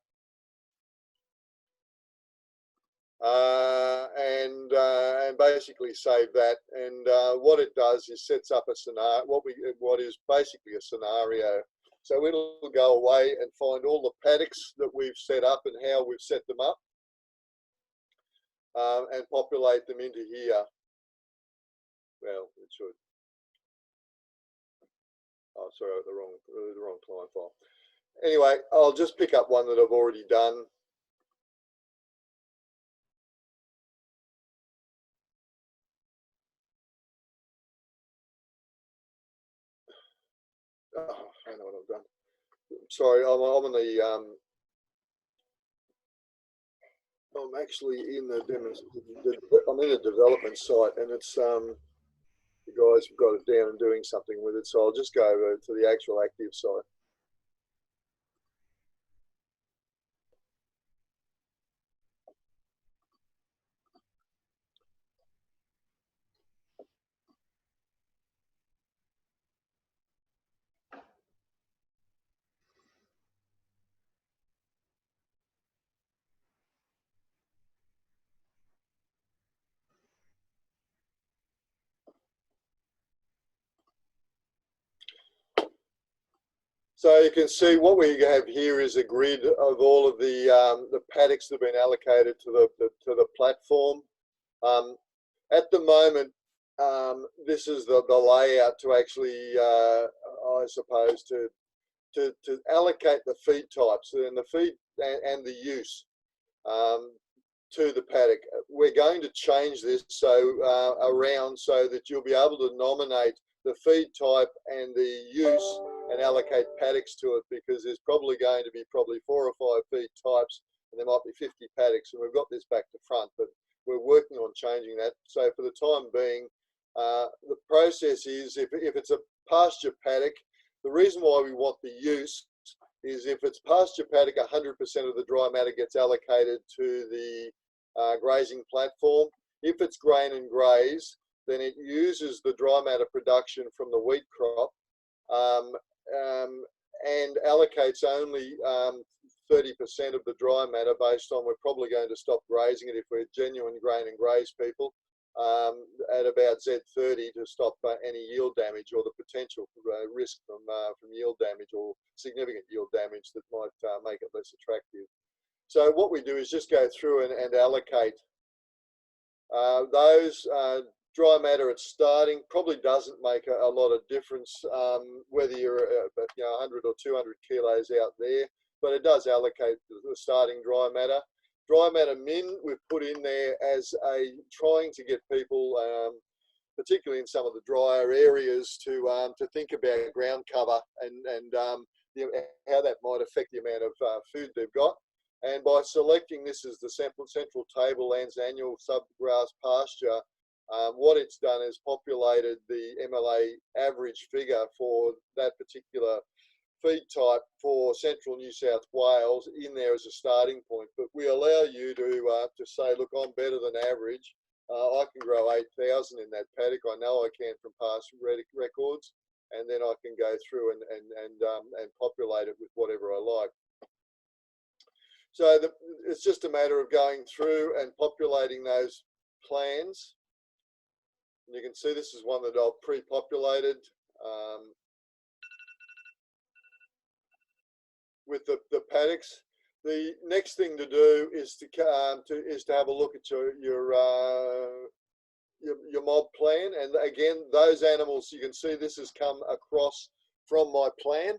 and basically save that. And what it does is sets up a scenario, what is basically a scenario. So it'll go away and find all the paddocks that we've set up and how we've set them up, and populate them into here. Well, it should. Oh, sorry, the wrong client file. Anyway, I'll just pick up one that I've already done. Oh, I know what I've done. Sorry, I'm on the. I'm actually in the I'm in a development site, and it's the guys have got it down and doing something with it. So I'll just go over to the actual active site. So you can see what we have here is a grid of all of the paddocks that have been allocated to the platform. At the moment, this is the layout to actually, I suppose, to allocate the feed types and the feed and the use to the paddock. We're going to change this around so that you'll be able to nominate the feed type and the use and allocate paddocks to it, because there's probably going to be 4 or 5 feed types and there might be 50 paddocks, and we've got this back to front, but we're working on changing that. So for the time being, the process is if it's a pasture paddock, the reason why we want the use is if it's pasture paddock, 100% of the dry matter gets allocated to the grazing platform. If it's grain and graze, then it uses the dry matter production from the wheat crop and allocates only 30% of the dry matter based on we're probably going to stop grazing it if we're genuine grain and graze people at about Z30 to stop any yield damage or the potential risk from yield damage or significant yield damage that might make it less attractive. So what we do is just go through and allocate those dry matter at starting. Probably doesn't make a lot of difference whether you're 100 or 200 kilos out there, but it does allocate the starting dry matter. Dry matter min we've put in there as a trying to get people, particularly in some of the drier areas, to think about ground cover and how that might affect the amount of food they've got. And by selecting this as the central tablelands annual subgrass pasture, what it's done is populated the MLA average figure for that particular feed type for central New South Wales in there as a starting point. But we allow you to say, look, I'm better than average. I can grow 8,000 in that paddock. I know I can from past records, and then I can go through and populate it with whatever I like. So it's just a matter of going through and populating those plans. And you can see this is one that I've pre-populated with the paddocks. The next thing to do is to have a look at your mob plan. And again, those animals, you can see this has come across from my plan.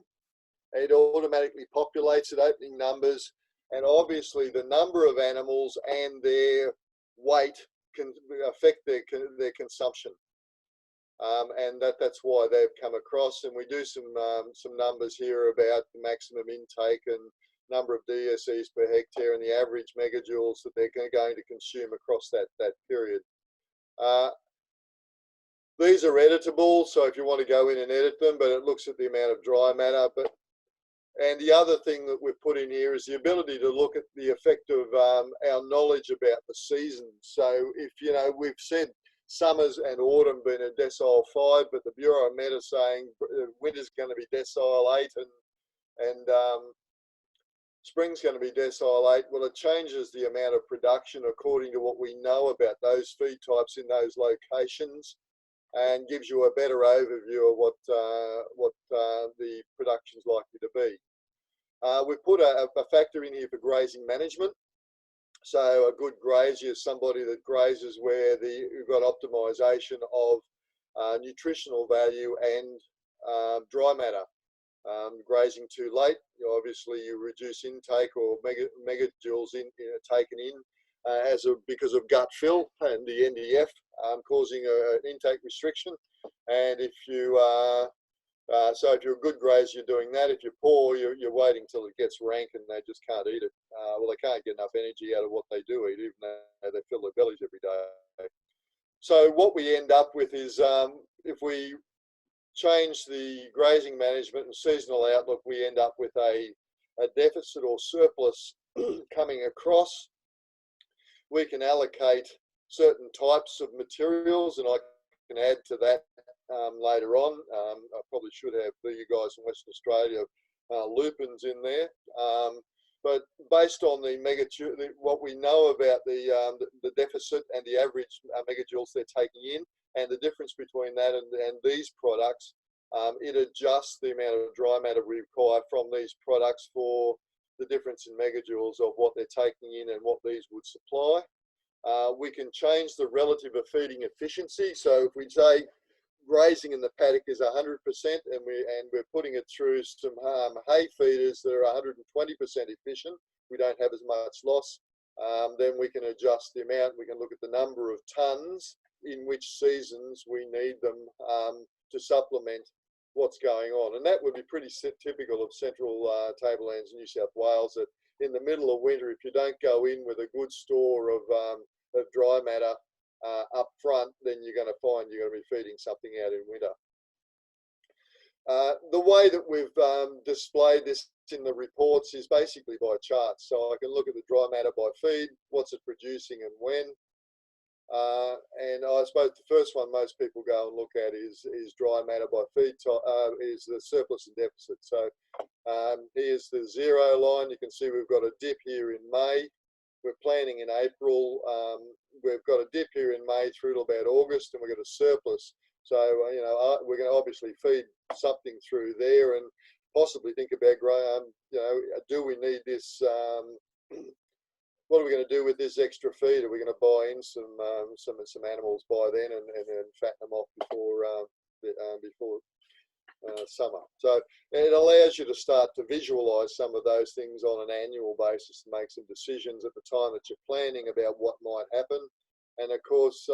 It automatically populates at opening numbers. And obviously the number of animals and their weight can affect their consumption. And that's why they've come across. And we do some numbers here about the maximum intake and number of DSEs per hectare and the average megajoules that they're going to consume across that period. These are editable, so if you want to go in and edit them, but it looks at the amount of dry matter. And the other thing that we've put in here is the ability to look at the effect of our knowledge about the seasons. So if, we've said summers and autumn been a decile 5, but the Bureau of Met are saying winter's going to be decile 8 and spring's going to be decile 8. Well, it changes the amount of production according to what we know about those feed types in those locations, and gives you a better overview of what the production's likely to be. We've put a factor in here for grazing management. So a good grazier is somebody that grazes where you've got optimisation of nutritional value and dry matter. Grazing too late, obviously you reduce intake or megajoules taken in because of gut fill and the NDF causing an intake restriction. And if you so if you're a good grazer, you're doing that. If you're poor, you're waiting till it gets rank and they just can't eat it. Well, they can't get enough energy out of what they do eat, even though they fill their bellies every day. So what we end up with is if we change the grazing management and seasonal outlook, we end up with a deficit or surplus coming across. We can allocate certain types of materials, and I can add to that later on. I probably should have for you guys in Western Australia lupins in there. But based on what we know about the deficit and the average megajoules they're taking in, and the difference between that and these products, it adjusts the amount of dry matter we require from these products for the difference in megajoules of what they're taking in and what these would supply. We can change the relative of feeding efficiency. So if we say grazing in the paddock is 100% and we're putting it through some hay feeders that are 120% efficient, we don't have as much loss, then we can adjust the amount. We can look at the number of tonnes in which seasons we need them to supplement what's going on. And that would be pretty typical of central tablelands in New South Wales, that in the middle of winter, if you don't go in with a good store of dry matter up front, then you're going to find you're going to be feeding something out in winter. The way that we've displayed this in the reports is basically by charts. So I can look at the dry matter by feed, what's it producing and when. And I suppose the first one most people go and look at is dry matter by feed, is the surplus and deficit. So here's the 0 line. You can see we've got a dip here in May. We're planning in April. We've got a dip here in May through to about August, and we've got a surplus. So, you know, we're going to obviously feed something through there and possibly think about, you know, do we need this? What are we going to do with this extra feed? Are we going to buy in some animals by then and fatten them off before summer? So it allows you to start to visualise some of those things on an annual basis and make some decisions at the time that you're planning about what might happen. And of course,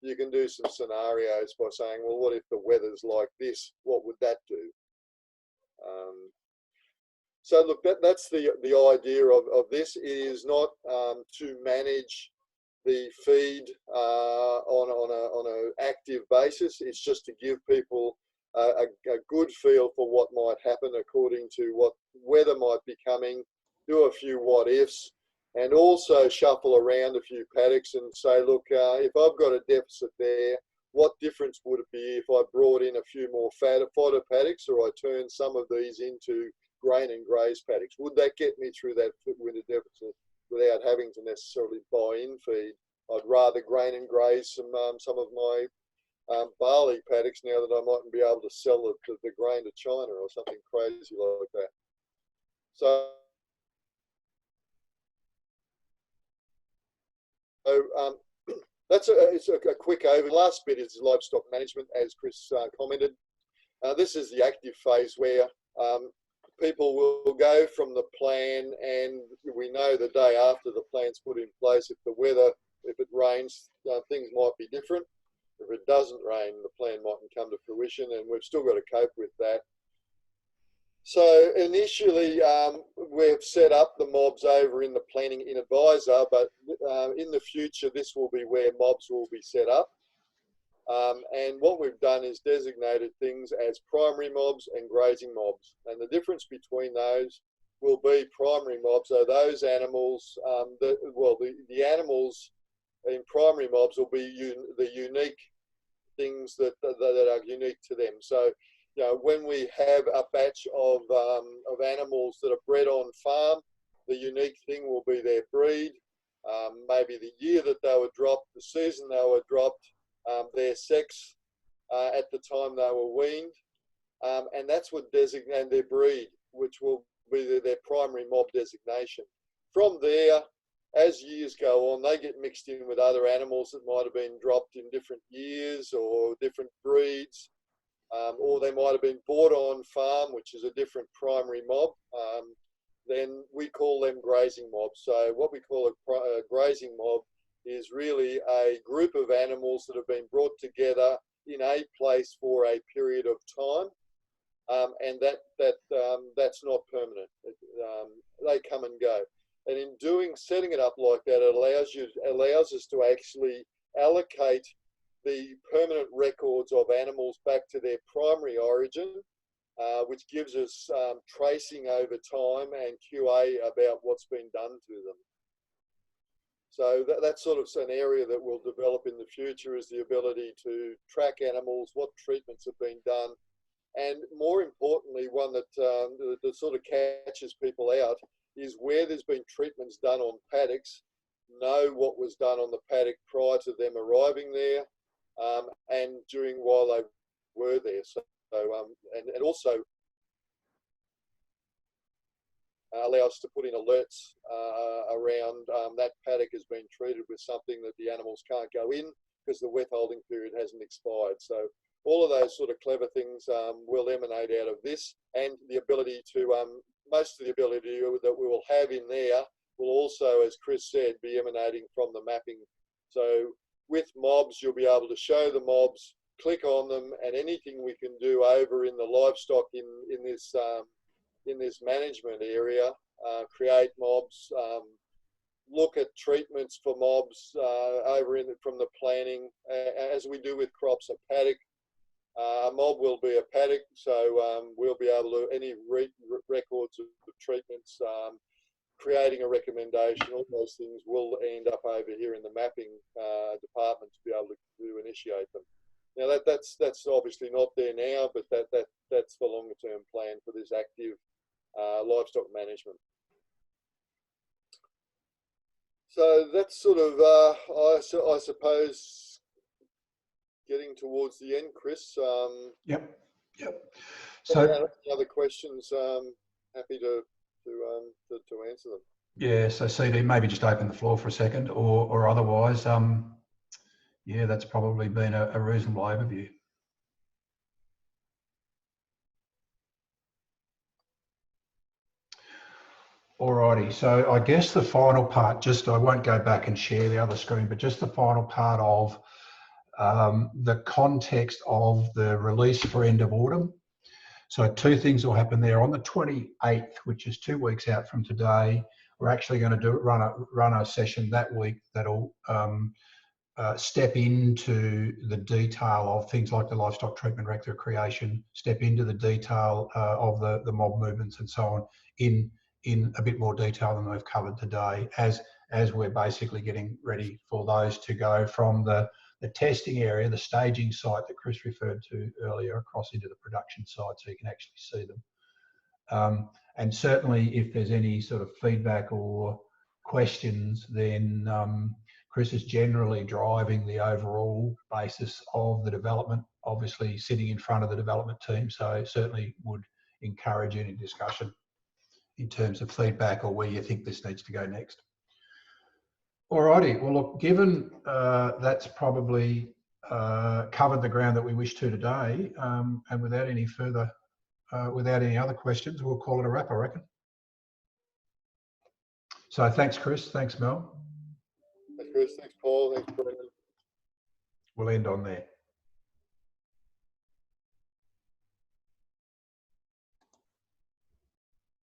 you can do some scenarios by saying, well, what if the weather's like this? What would that do? So look, that's the idea of this. It is not to manage the feed on an active basis. It's just to give people a good feel for what might happen according to what weather might be coming, do a few what ifs, and also shuffle around a few paddocks and say, look, if I've got a deficit there, what difference would it be if I brought in a few more fodder paddocks, or I turned some of these into grain and graze paddocks? Would that get me through that winter deficit without having to necessarily buy in feed? I'd rather grain and graze some of my barley paddocks now that I mightn't be able to sell the grain to China or something crazy like that. So it's a quick overview. The last bit is livestock management, as Chris commented. This is the active phase where people will go from the plan, and we know the day after the plan's put in place, if it rains, things might be different. If it doesn't rain, the plan mightn't come to fruition, and we've still got to cope with that. So initially, we've set up the mobs over in the planning in Advisor, but in the future, this will be where mobs will be set up. And what we've done is designated things as primary mobs and grazing mobs. And the difference between those will be primary mobs are those animals, the animals in primary mobs will be the unique things that are unique to them. So, you know, when we have a batch of animals that are bred on farm, the unique thing will be their breed, maybe the year that they were dropped, the season they were dropped, their sex at the time they were weaned, and that's what designate their breed, which will be their primary mob designation. From there, as years go on, they get mixed in with other animals that might have been dropped in different years or different breeds, or they might have been bought on farm, which is a different primary mob. Then we call them grazing mobs. So what we call a grazing mob is really a group of animals that have been brought together in a place for a period of time, and that's not permanent. They come and go. And in setting it up like that, it allows us to actually allocate the permanent records of animals back to their primary origin, which gives us tracing over time and QA about what's been done to them. So that's sort of an area that will develop in the future, is the ability to track animals, what treatments have been done, and more importantly, one that sort of catches people out is where there's been treatments done on paddocks, know what was done on the paddock prior to them arriving there, and while they were there. So and also allow us to put in alerts around that paddock has been treated with something that the animals can't go in because the withholding period hasn't expired. So all of those sort of clever things will emanate out of this, and the ability to, most of the ability that we will have in there will also, as Chris said, be emanating from the mapping. So with mobs, you'll be able to show the mobs, click on them, and anything we can do over in the livestock in this management area create mobs, look at treatments for mobs from the planning, as we do with crops. A paddock, a mob will be a paddock, so we'll be able to, any records of the treatments, creating a recommendation, all those things will end up over here in the mapping department to be able to initiate them. Now that's obviously not there now, but that's the longer term plan for this active livestock management. So that's sort of, I suppose, getting towards the end, Chris. Yep. So, any other questions? Happy to answer them. Yeah. So CD, maybe just open the floor for a second, or otherwise, yeah, that's probably been a reasonable overview. Alrighty, so I guess the final part, I won't go back and share the other screen, but just the final part of the context of the release for end of autumn. So two things will happen there. On the 28th, which is 2 weeks out from today, we're actually going to run a session that week that'll step into the detail of things like the livestock treatment record creation, step into the detail of the mob movements and so on in a bit more detail than we've covered today, as we're basically getting ready for those to go from the testing area, the staging site that Chris referred to earlier, across into the production site, so you can actually see them. And certainly if there's any sort of feedback or questions, then Chris is generally driving the overall basis of the development, obviously sitting in front of the development team, so certainly would encourage any discussion in terms of feedback or where you think this needs to go next. Alrighty, well look, given that's probably covered the ground that we wish to today, and without any further, without any other questions, we'll call it a wrap, I reckon. So thanks Chris, thanks Mel. Thanks Chris, thanks Paul, thanks Brendan. We'll end on there.